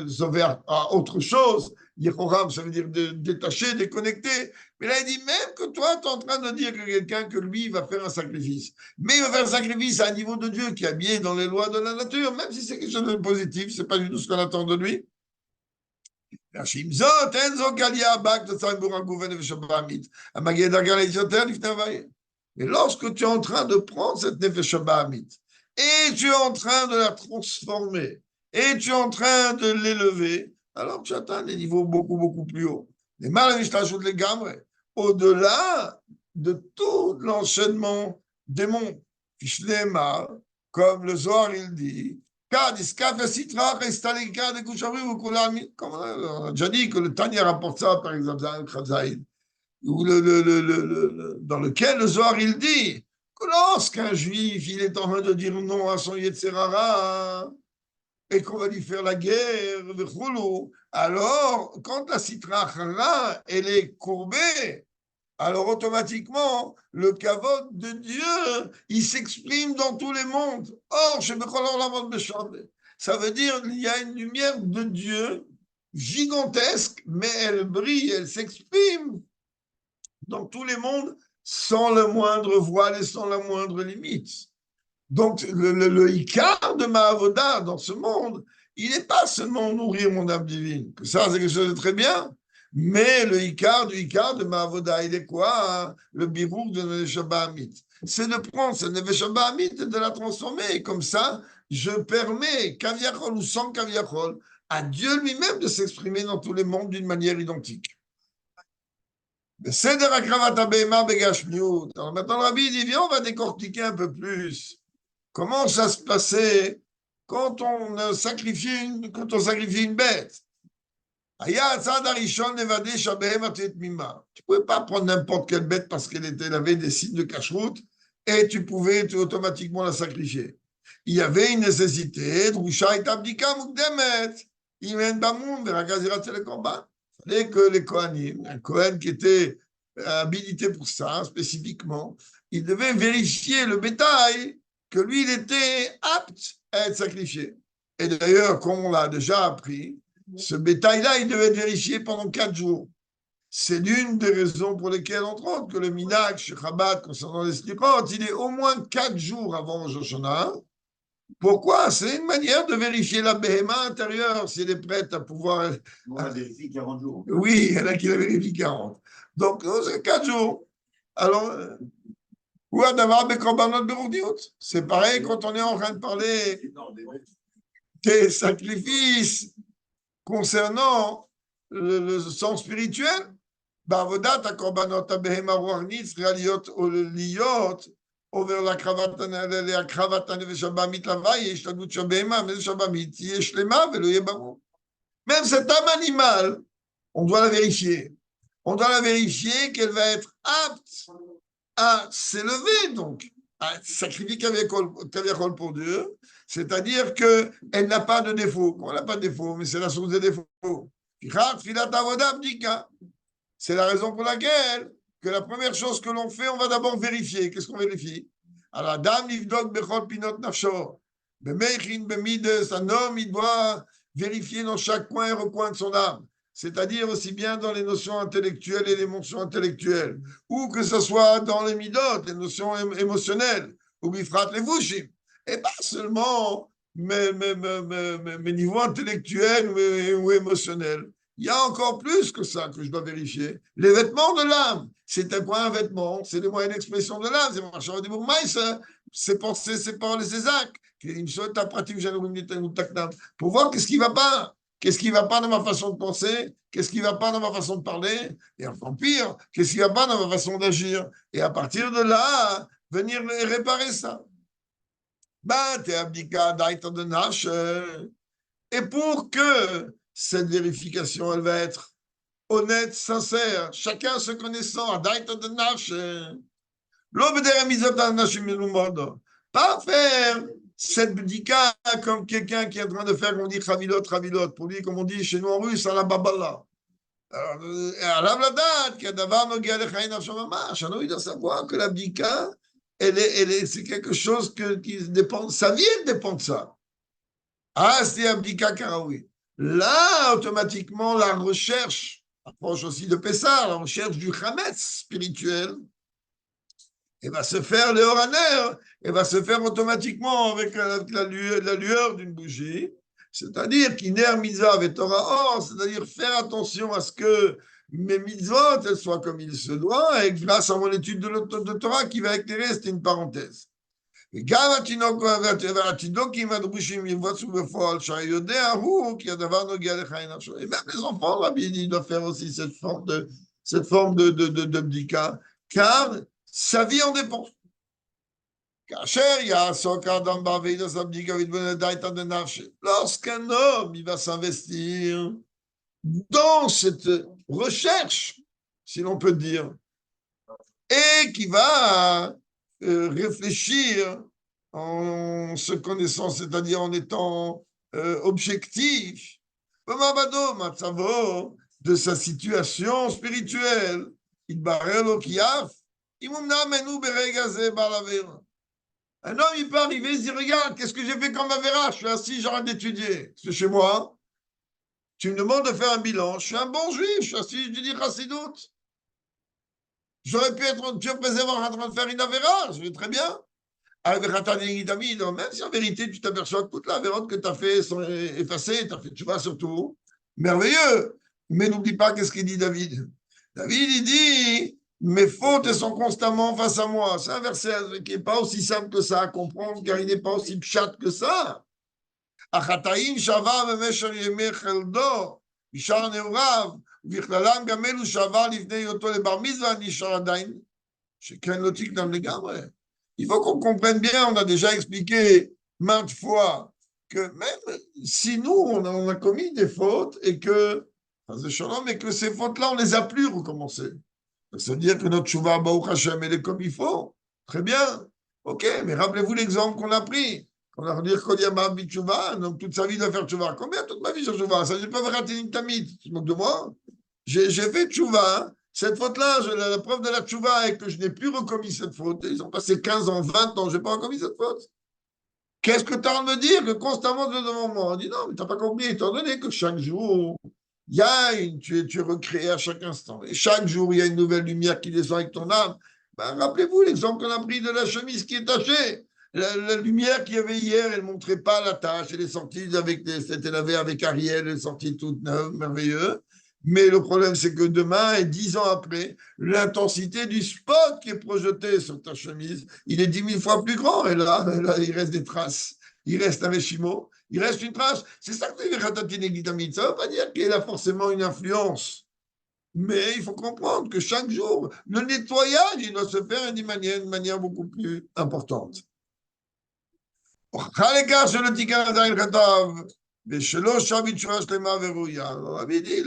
Zohar, à autre chose. Yehoram, ça veut dire détaché, déconnecté. Mais là, il dit même que toi, tu es en train de dire que quelqu'un, que lui, va faire un sacrifice. Mais il va faire un sacrifice à un niveau de Dieu qui est habillé dans les lois de la nature, même si c'est quelque chose de positif, c'est pas du tout ce qu'on attend de lui. Et lorsque tu es en train de prendre cette Nefesh Bahamit et tu es en train de la transformer et tu es en train de l'élever, alors tu atteins des niveaux beaucoup, beaucoup plus hauts. Les malins, je t'ajoute les gamres, au-delà de tout l'enchaînement des mondes. Comme le Zohar, il dit, comme on a déjà dit que le Tanya rapporte ça, par exemple, dans lequel le Zohar, il dit que lorsqu'un juif, il est en train de dire non à son Yetzerara, et qu'on va lui faire la guerre, alors, quand la Sitra Chara, elle est courbée, alors automatiquement, le kavod de Dieu, il s'exprime dans tous les mondes. Or, Ça veut dire qu'il y a une lumière de Dieu gigantesque, mais elle brille, elle s'exprime dans tous les mondes sans le moindre voile et sans la moindre limite. Donc, le Icar de ma avoda dans ce monde, il n'est pas seulement nourrir mon âme divine, que ça, c'est quelque chose de très bien, mais le Icar de ma avoda, il est quoi, hein? Le birouk de Neshama Amit. C'est de prendre cette Neshama Amit et de la transformer. Et comme ça, je permets, kaviachol ou sans kaviachol, à Dieu lui-même de s'exprimer dans tous les mondes d'une manière identique. C'est de la cravate à Behema Begashmiut. Alors maintenant, le Rabbi dit, viens, on va décortiquer un peu plus. Comment ça se passait quand on sacrifiait une bête? Tu ne pouvais pas prendre n'importe quelle bête parce qu'elle avait des signes de cache-route et tu pouvais automatiquement la sacrifier. Il y avait une nécessité. Il fallait que les Kohanim, un Kohen qui était habilité pour ça spécifiquement, il devait vérifier le bétail que lui, il était apte à être sacrifié. Et d'ailleurs, comme on l'a déjà appris, ce bétail-là, il devait être vérifié pendant 4 jours. C'est l'une des raisons pour lesquelles, entre autres, que le minhag chez Chabad concernant les slichot, il est au moins 4 jours avant Rosh Hashanah. Pourquoi? C'est une manière de vérifier la béhéma intérieure, si elle est prête à pouvoir... On la vérifie 40 jours. Oui, il y en a qui la vérifient 40. Donc, c'est 4 jours. Alors... c'est pareil quand on est en train de parler des sacrifices concernant le sens spirituel. בעבודת הקורבנות הבהמה הרוחנית צריכה להיות over להקרבת הנפש הבאמית להווי, השתדלות של בהמה, הנפש הבאמית תהיה שלמה ולא יהיה ברור. Même cette âme animale, on doit la vérifier. On doit la vérifier qu'elle va être apte à s'élever, donc, à sacrifier Kaviachol pour Dieu, c'est-à-dire qu'elle n'a pas de défaut. On n'a pas de défaut, mais c'est la source des défauts. C'est la raison pour laquelle que la première chose que l'on fait, on va d'abord vérifier. Qu'est-ce qu'on vérifie? Alors, Adam, Bechol Pinot Nafsho. Un homme, il doit vérifier dans chaque coin et recoin de son âme. C'est-à-dire aussi bien dans les notions intellectuelles et les mentions intellectuelles, ou que ce soit dans les midot, les notions émotionnelles, ou bifrat les vushim, et pas seulement mes niveaux intellectuels ou émotionnels. Il y a encore plus que ça que je dois vérifier. Les vêtements de l'âme, c'est quoi un vêtement? C'est le moyen d'expression de l'âme, c'est penser, c'est paroles et ses actes. Pour voir qu'est-ce qui ne va pas. Qu'est-ce qui ne va pas dans ma façon de penser? Qu'est-ce qui ne va pas dans ma façon de parler? Et encore pire, qu'est-ce qui ne va pas dans ma façon d'agir? Et à partir de là, venir réparer ça. Et pour que cette vérification, elle va être honnête, sincère, chacun se connaissant, pas faire cette bdika comme quelqu'un qui est en train de faire, comme on dit, chavilot, pour lui, comme on dit chez nous en russe, à la babala. Alors, il doit savoir que la bdika, c'est quelque chose qui dépend, sa vie, elle dépend de ça. Ah, c'est la bdika karaoui. Là, automatiquement, la recherche, approche aussi de Pessah, la recherche du chametz spirituel, elle va se faire le horaner, elle va se faire automatiquement avec la lueur d'une bougie, c'est-à-dire qu'iner mitzvah et Torah, c'est-à-dire faire attention à ce que mes mitzvot, elles soient comme il se doit, et grâce à mon étude de Torah qui va éclairer, c'est une parenthèse. Et même les enfants, Rabbi, ils doivent faire aussi cette forme de bdika, car sa vie en dépend. Lorsqu'un homme il va s'investir dans cette recherche, si l'on peut dire, et qui va réfléchir en se connaissant, c'est-à-dire en étant objectif, de sa situation spirituelle, il Un homme, il peut arriver, il se dit, regarde, qu'est-ce que j'ai fait comme Avera? Je suis assis, j'arrête d'étudier. C'est chez moi. Tu me demandes de faire un bilan. Je suis un bon juif, je suis assis, je dis Chassidut. J'aurais pu être Dieu préservant en train de faire une Avera, je vais très bien. Même si en vérité, tu t'aperçois que toute la Avérote que tu as fait sont effacées, tu as fait, tu vois, surtout. Merveilleux. Mais n'oublie pas qu'est-ce qu'il dit David. David, il dit, mes fautes sont constamment face à moi. C'est un verset qui n'est pas aussi simple que ça à comprendre, car il n'est pas aussi pchat que ça. החטאים שבר במשך ימי חלדו, משאר נעוריו, ובכללם גם אלו שעבר לפני היותו לבר מצווה, נשאר עדיין, שכן לא תקדם לגמרי. Il faut qu'on comprenne bien, on a déjà expliqué maintes fois que même si nous, on a commis des fautes et que, mais que ces fautes-là, on ne les a plus recommencées. Ça veut dire que notre tchouva, Baruch Hashem, elle est comme il faut. Très bien. Ok, mais rappelez-vous l'exemple qu'on a pris. On a dit qu'on y a ma vie tchouva, donc toute sa vie de faire tchouva. Combien toute ma vie sur tchouva? Ça, je ne peux pas rater une tamite. Tu te moques de moi? J'ai fait tchouva. Cette faute-là, la preuve de la tchouva est que je n'ai plus recommis cette faute. Ils ont passé 15 ans, 20 ans, je n'ai pas recommis cette faute. Qu'est-ce que tu as à me dire que constamment tu es devant moi? On dit non, mais tu n'as pas compris, étant donné que chaque jour, il y a tu es recréé à chaque instant. Et chaque jour, il y a une nouvelle lumière qui descend avec ton âme. Ben, rappelez-vous l'exemple qu'on a pris de la chemise qui est tachée. La lumière qu'il y avait hier, elle ne montrait pas la tâche. Elle est sortie c'était lavé avec Ariel, elle est sortie toute neuve, merveilleuse. Mais le problème, c'est que demain, et 10 ans après, l'intensité du spot qui est projeté sur ta chemise, il est 10 000 fois plus grand. Et là, il reste des traces. Il reste un réchimo. Il reste une trace. C'est ça que c'est Khatatine Gitamid. Ça ne veut pas dire qu'il a forcément une influence. Mais il faut comprendre que chaque jour, le nettoyage, il doit se faire d'une manière beaucoup plus importante. On avait dit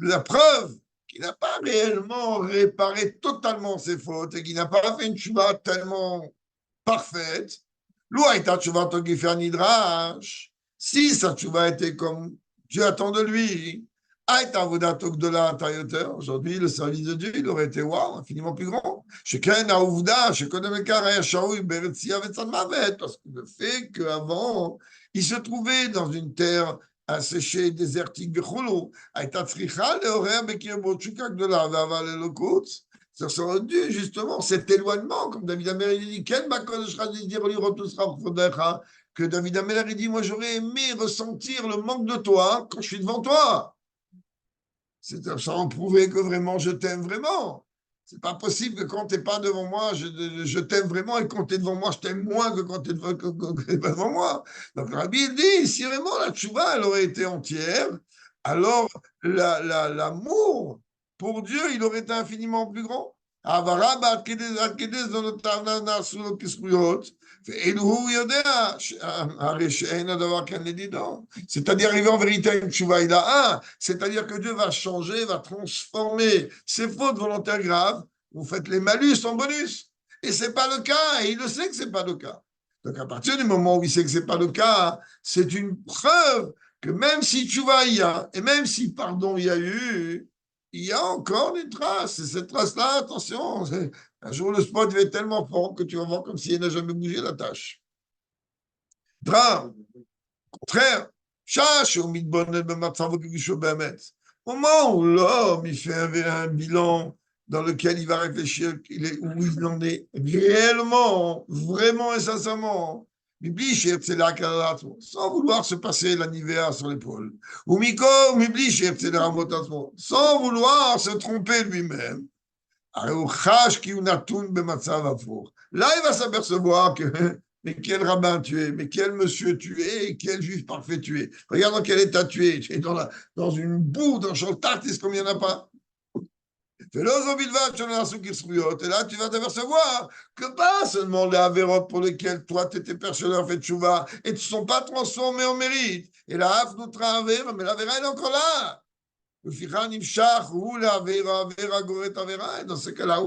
la preuve qu'il n'a pas réellement réparé totalement ses fautes et qu'il n'a pas fait une tchouva tellement parfaite. Si sa tchouva était comme Dieu attend de lui, aujourd'hui, le service de Dieu, il aurait été waouh, infiniment plus grand. Parce que le fait qu'avant, il se trouvait dans une terre asséchée, désertique, ça serait dû justement cet éloignement, comme David Améler dit, que David Améler dit, moi j'aurais aimé ressentir le manque de toi quand je suis devant toi. Ça en prouvait que vraiment je t'aime vraiment. C'est pas possible que quand tu n'es pas devant moi, je t'aime vraiment et quand tu es devant moi, je t'aime moins que quand tu es devant moi. Donc Rabbi il dit, si vraiment la tchouva elle aurait été entière, alors l'amour pour Dieu, il aurait été infiniment plus grand. C'est-à-dire arriver en vérité à une tchouva, il a c'est-à-dire que Dieu va changer, va transformer ses fautes volontaires graves, vous faites les malus en bonus. Et ce n'est pas le cas, et il le sait que ce n'est pas le cas. Donc à partir du moment où il sait que ce n'est pas le cas, c'est une preuve que même si tchouva il y a, et même si pardon il y a eu, il y a encore des traces. Et cette trace-là, attention, un jour le spot va être tellement fort que tu vas voir comme s'il n'a jamais bougé la tâche. Drame. Au contraire, au moment où l'homme il fait un bilan dans lequel il va réfléchir où il en est réellement, vraiment et sincèrement, sans vouloir se passer l'anniversaire sur l'épaule, sans vouloir se tromper lui-même. Là, il va s'apercevoir que mais quel rabbin tu es, mais quel monsieur tu es, et quel juif parfait tu es. Regarde dans quel état tu es. Tu es dans une boue, dans Choltat, est-ce qu'il n'y en a pas? Et là, tu vas t'apercevoir que pas seulement les avérotes pour lesquelles toi, tu étais persuadé en fait tchouva, et tu ne sont pas transformés en mérite. Et la haf nous travaille, mais la vera, elle est encore là. Dans ce cas-là,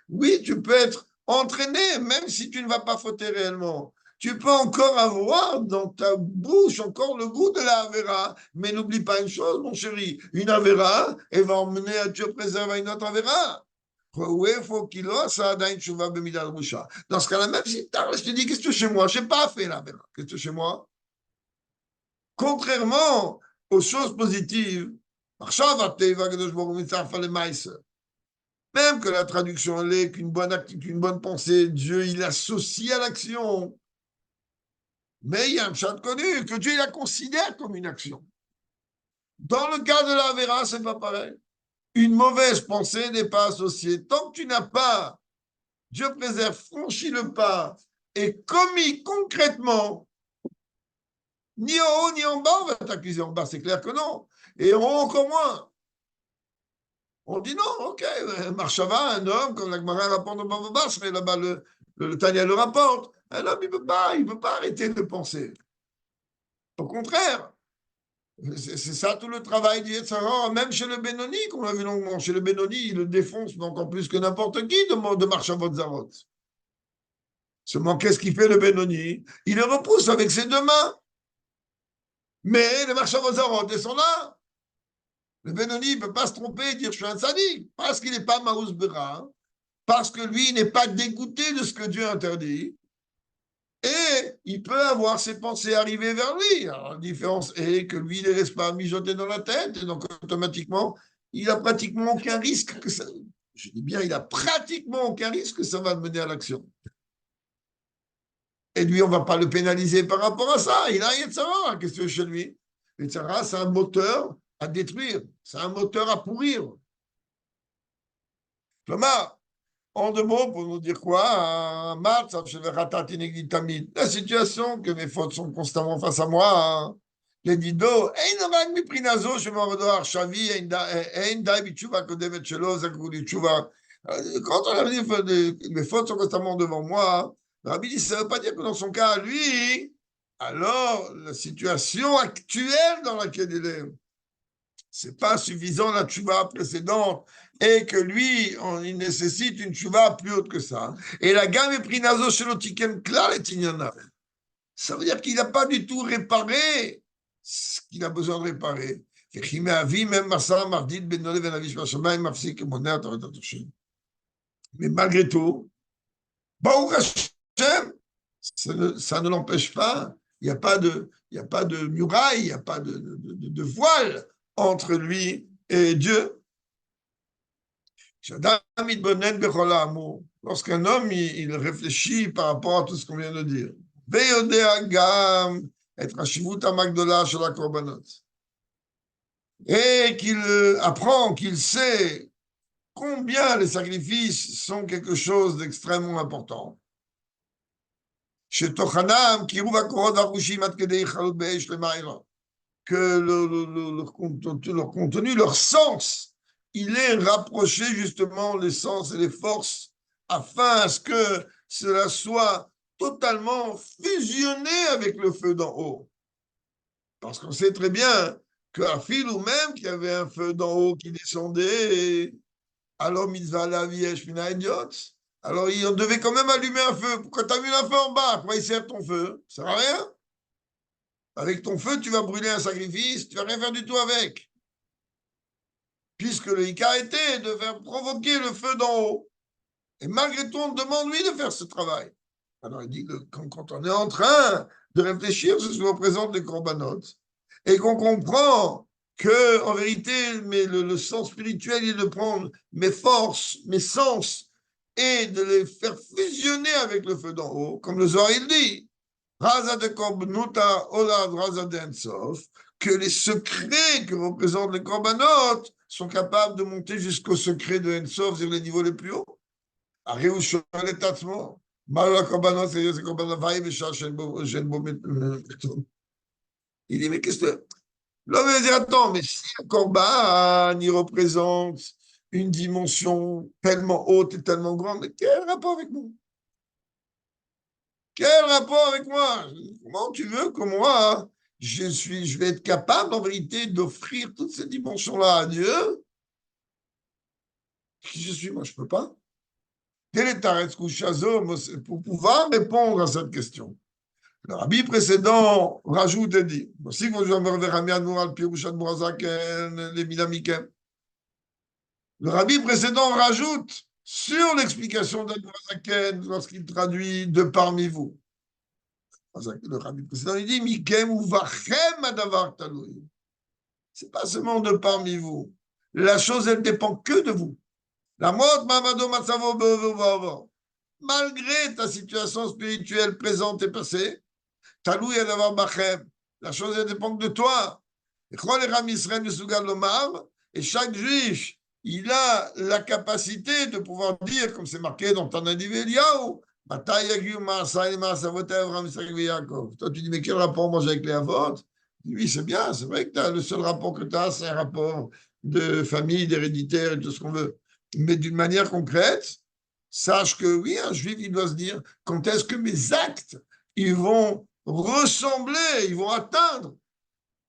oui, tu peux être entraîné, même si tu ne vas pas fauter réellement. Tu peux encore avoir dans ta bouche encore le goût de la Avera, mais n'oublie pas une chose, mon chéri, une Avera, elle va emmener à Dieu préserver une autre Avera. Dans ce cas-là, même si je te dis, qu'est-ce que tu fais chez moi? Je n'ai pas fait là. Qu'est-ce que tu fais chez moi? Contrairement aux choses positives, même que la traduction elle est qu'une bonne activité, une bonne pensée, Dieu il associe à l'action. Mais il y a un chat connu que Dieu il la considère comme une action. Dans le cas de la Vera, c'est pas pareil. Une mauvaise pensée n'est pas associée. Tant que tu n'as pas, Dieu préserve, franchi le pas et commis concrètement, ni en haut ni en bas, on va t'accuser en bas, c'est clair que non. Et en haut encore moins. On dit non, ok, Marshava, un homme, comme la Gemara rapporte dans Bava Basra, là-bas le Tanya le rapporte, un homme, il ne peut pas arrêter de penser. Au contraire, c'est ça tout le travail du Yetzirah, même chez le Benoni, qu'on a vu longuement. Chez le Benoni, il le défonce encore plus que n'importe qui de Marshavot Zarot. Seulement, qu'est-ce qu'il fait le Benoni? Il le repousse avec ses deux mains. Mais les Marshavot Zarot, ils sont là. Le Benoni ne peut pas se tromper et dire je suis un sadique, parce qu'il n'est pas Maouz Bera, parce que lui, il n'est pas dégoûté de ce que Dieu interdit, et il peut avoir ses pensées arriver vers lui. Alors, la différence est que lui, il ne les laisse pas mijoter dans la tête, et donc automatiquement, il n'a pratiquement aucun risque que ça. Je dis bien, il n'a pratiquement aucun risque que ça va le mener à l'action. Et lui, on ne va pas le pénaliser par rapport à ça. Il a un Yetzirah, qu'est-ce que tu veux chez lui? Le Yetzirah, c'est un moteur à détruire, c'est un moteur à pourrir. Thomas, en deux mots, pour nous dire quoi? La situation que mes fautes sont constamment face à moi, les dido, quand on a dit que mes fautes sont constamment devant moi, Rabbi dit, ça ne veut pas dire que dans son cas, lui, alors la situation actuelle dans laquelle il est, c'est pas suffisant la tchouva précédente et que lui, il nécessite une tchouva plus haute que ça. Et la gamme est pris nazo chez l'otiken klal et tignana. Ça veut dire qu'il n'a pas du tout réparé ce qu'il a besoin de réparer. Mais malgré tout, Baruch Hashem, ça ne l'empêche pas. Il n'y a pas de muraille, il n'y a pas de voile entre lui et Dieu. Lorsqu'un homme il réfléchit par rapport à tout ce qu'on vient de dire, et qu'il apprend, qu'il sait combien les sacrifices sont quelque chose d'extrêmement important. Que leur contenu, leur sens, il est rapproché justement les sens et les forces afin à ce que cela soit totalement fusionné avec le feu d'en haut. Parce qu'on sait très bien qu'à fil ou même qu'il y avait un feu d'en haut qui descendait, et alors mitzvah la vieille idiot. Alors on devait quand même allumer un feu. Pourquoi tu as mis un feu en bas? Pourquoi il sert ton feu? Ça sert à rien. Avec ton feu, tu vas brûler un sacrifice, tu vas rien faire du tout avec. Puisque le Ika était de faire provoquer le feu d'en haut. Et malgré tout, on demande lui de faire ce travail. Alors il dit que quand on est en train de réfléchir sur ce que représentent les corbanotes, et qu'on comprend que en vérité, mais le sens spirituel est de prendre mes forces, mes sens, et de les faire fusionner avec le feu d'en haut, comme le Zohar il dit. Que les secrets que représentent les corbanotes sont capables de monter jusqu'au secret de Ensof sur les niveaux les plus hauts. Il dit, mais qu'est-ce que... L'homme va dire, attends, mais si un corban, il représente une dimension tellement haute et tellement grande, mais quel rapport avec nous? Quel rapport avec moi? Comment tu veux que moi, je vais être capable en vérité d'offrir toutes ces dimensions-là à Dieu? Qui je suis? Moi, je ne peux pas. Quel est ta pour pouvoir répondre à cette question? Le rabbi précédent rajoute et dit, voici que vous le rabbi précédent rajoute sur l'explication d'Admorazaken lorsqu'il traduit de parmi vous. Le rabbi précédent, il dit Mikem ou vachem adavar taloui. C'est pas seulement de parmi vous. La chose, elle dépend que de vous. La mort, mamado matzavo beovo. Malgré ta situation spirituelle présente et passée, taloui adavar bachem. La chose, elle dépend que de toi. Et chaque juif, il a la capacité de pouvoir dire, comme c'est marqué dans Tanaïm Eliyahu, toi, tu dis, mais quel rapport moi j'ai avec les Avot? Oui, c'est bien, c'est vrai que le seul rapport que tu as, c'est un rapport de famille, d'héréditaire et tout ce qu'on veut. Mais d'une manière concrète, sache que oui, un juif, il doit se dire, quand est-ce que mes actes, ils vont ressembler, ils vont atteindre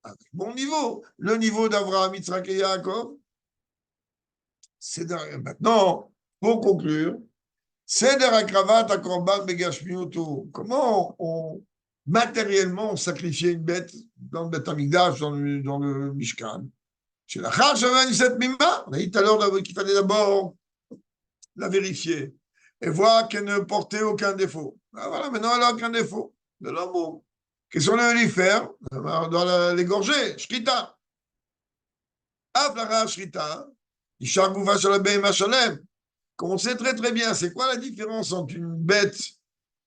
à mon niveau, le niveau d'Abraham, Yitzhak et Yaakov. C'est maintenant, pour conclure, comment matériellement on sacrifiait une bête dans le Beth Amikdash, dans le Mishkan. On a dit tout à l'heure qu'il fallait d'abord la vérifier et voir qu'elle ne portait aucun défaut. Ah, voilà, maintenant elle n'a aucun défaut. De l'amour. Qu'est-ce qu'on a lui faire? On doit l'égorger. Shrita. Aflara Shrita. Ishar Gouva Shalabé Machalem. Comme on sait très très bien, c'est quoi la différence entre une bête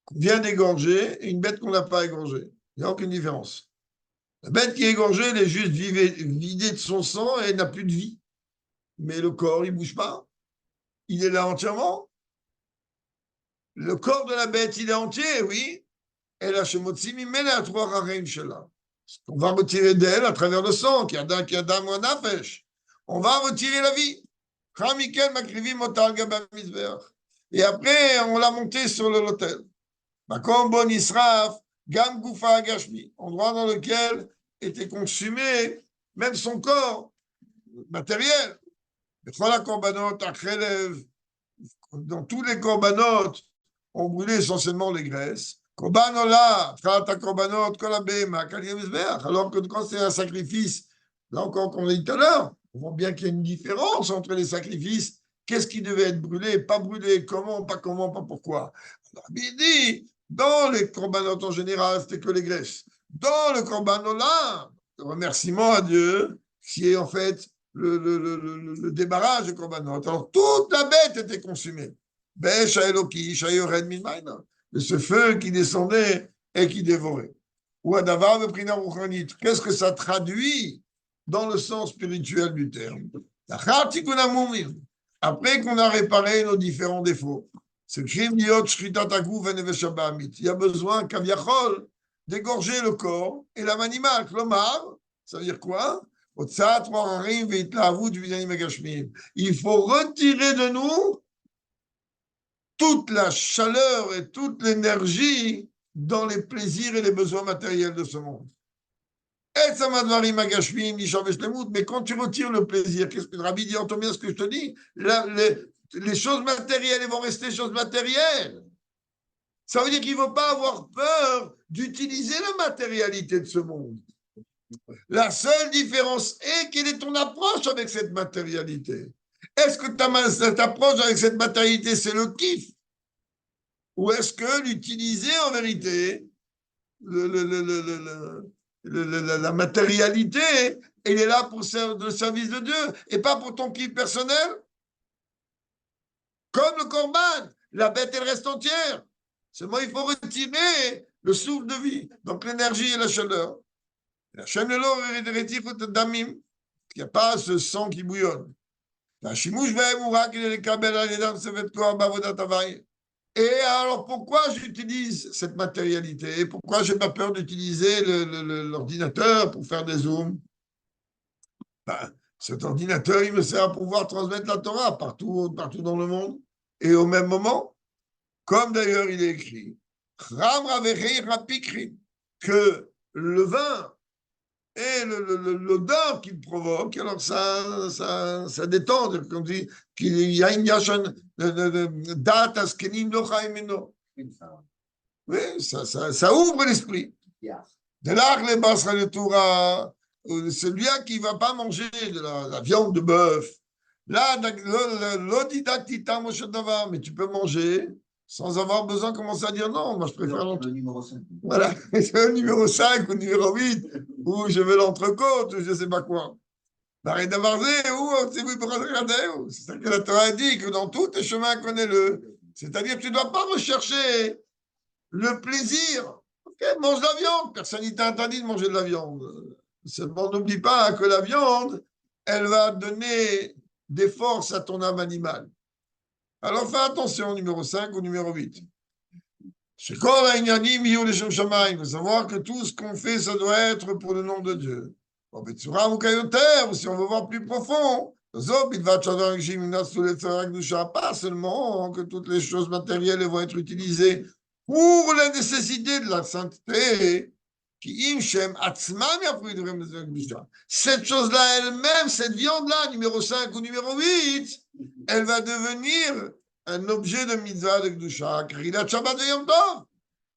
qu'on vient d'égorger et une bête qu'on n'a pas égorgée? Il n'y a aucune différence. La bête qui est égorgée, elle est juste vidée de son sang et elle n'a plus de vie. Mais le corps, il ne bouge pas. Il est là entièrement. Le corps de la bête, il est entier, oui. Et la Shemotzim, mais la trois rareim shela. On va retirer d'elle à travers le sang, qui a d'un ou un afesh. On va retirer la vie. Et après, on l'a monté sur l'autel. Endroit dans lequel était consumé même son corps matériel. Dans tous les corbanotes, on brûlait essentiellement les graisses. Alors que quand c'est un sacrifice, là encore qu'on a dit tout à l'heure, on voit bien qu'il y a une différence entre les sacrifices. Qu'est-ce qui devait être brûlé, pas comment, pas pourquoi. Alors, il dit, dans les corbanotes en général, c'était que les graisses. Dans le corbanola, le remerciement à Dieu, qui est en fait le débarrage des corbanotes. Alors, toute la bête était consumée. De ce feu qui descendait et qui dévorait. Ou Adavar de Prina Rouchanit. Qu'est-ce que ça traduit dans le sens spirituel du terme? Après qu'on a réparé nos différents défauts, il y a besoin, kaviachol, d'égorger le corps et l'âme animale. Ça veut dire quoi? Il faut retirer de nous toute la chaleur et toute l'énergie dans les plaisirs et les besoins matériels de ce monde. Mais quand tu retires le plaisir, qu'est-ce que le rabbi dit? Entends bien ce que je te dis. Les choses matérielles, elles vont rester choses matérielles. Ça veut dire qu'il ne faut pas avoir peur d'utiliser la matérialité de ce monde. La seule différence est quelle est ton approche avec cette matérialité. Est-ce que cette approche avec cette matérialité, c'est le kiff? Ou est-ce que l'utiliser en vérité, la matérialité, elle est là pour le service de Dieu et pas pour ton kiff personnel? Comme le korban, la bête, elle reste entière. Seulement, il faut retirer le souffle de vie, donc l'énergie et la chaleur. La chaîne de l'eau est damim, il n'y a pas ce sang qui bouillonne. Et alors, pourquoi j'utilise cette matérialité? Pourquoi je n'ai pas peur d'utiliser l'ordinateur pour faire des zooms? Cet ordinateur, il me sert à pouvoir transmettre la Torah partout dans le monde. Et au même moment, comme d'ailleurs il est écrit, que le vin et l'odeur qu'il provoque, alors ça détend, comme dit, qu'il y a une yachan date à ce qu'il n'y a. Oui, ça ouvre l'esprit. De là, les basra de Torah, celui qui ne va pas manger de la viande de bœuf, Là, l'odidactita Moshe Davar, mais tu peux manger sans avoir besoin de commencer à dire non. Moi, je préfère Le numéro 5. Voilà, c'est le numéro 5 ou numéro 8, ou je veux l'entrecôte, ou je ne sais pas quoi. L'arrêt d'avarzé, c'est ça que la Torah dit, que dans tous tes chemins, connais-le. C'est-à-dire que tu ne dois pas rechercher le plaisir. Ok, mange de la viande, personne ne t'a interdit de manger de la viande. Seulement, n'oublie pas que la viande, elle va donner des forces à ton âme animale. Alors fais attention, numéro 5 ou numéro 8. Il faut savoir que tout ce qu'on fait, ça doit être pour le nom de Dieu. Ou si on veut voir plus profond, pas seulement que toutes les choses matérielles vont être utilisées pour la nécessité de la sainteté. Cette chose-là elle-même, cette viande-là, numéro 5 ou numéro 8, elle va devenir un objet de mitzvah de Kedusha, Krilat Shabbat de Yom Tov.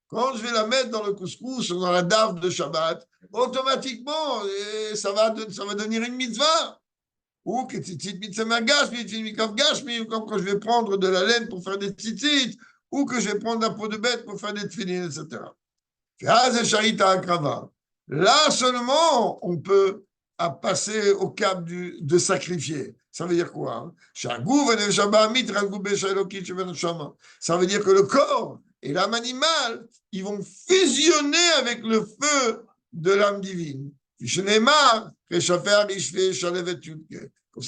Quand je vais la mettre dans le couscous ou dans la dave de Shabbat, automatiquement, ça va devenir une mitzvah. Ou que tzitzit mitzvah gashmi, mikaf gashmi, ou comme quand je vais prendre de la laine pour faire des tzitzit, ou que je vais prendre la peau de bête pour faire des tefillin, etc. Là seulement, on peut passer au cap de sacrifier. Ça veut dire quoi, hein? Ça veut dire que le corps et l'âme animale, ils vont fusionner avec le feu de l'âme divine. C'est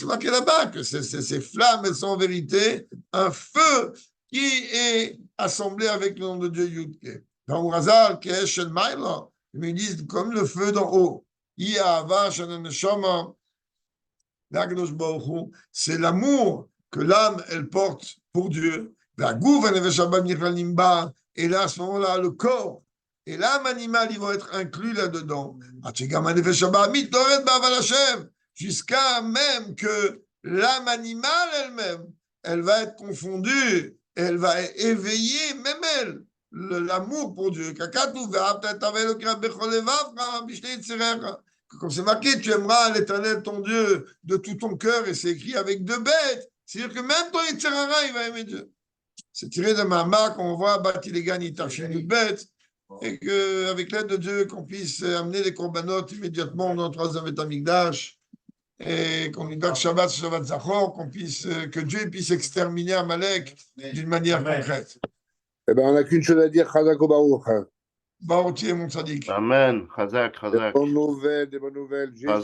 marqué là-bas que ces flammes, elles sont en vérité un feu qui est assemblé avec le nom de Dieu Yudke. Dans Razal, ils me disent comme le feu d'en haut. C'est l'amour que l'âme, elle porte pour Dieu. Et là, à ce moment-là, le corps et l'âme animale, ils vont être inclus là-dedans. Jusqu'à même que l'âme animale elle-même, elle va être confondue, elle va éveiller, même elle, l'amour pour Dieu. Comme c'est marqué, tu aimeras l'Éternel ton Dieu de tout ton cœur, et c'est écrit avec deux bêtes. C'est-à-dire que même ton Yitzhara, il va aimer Dieu. C'est tiré de Mahama qu'on voit Bati Legan Itachin une bête, et qu'avec l'aide de Dieu, qu'on puisse amener les corbanotes immédiatement dans le troisième Betamikdash, et qu'on lui donne Shabbat Zachor, que Dieu puisse exterminer Amalek d'une manière concrète. Eh ben, on n'a qu'une chose à dire, Chazak Baruch. Baruch mon tzaddik. Amen. Chazak, chazak. Des bonnes nouvelles, Chazak.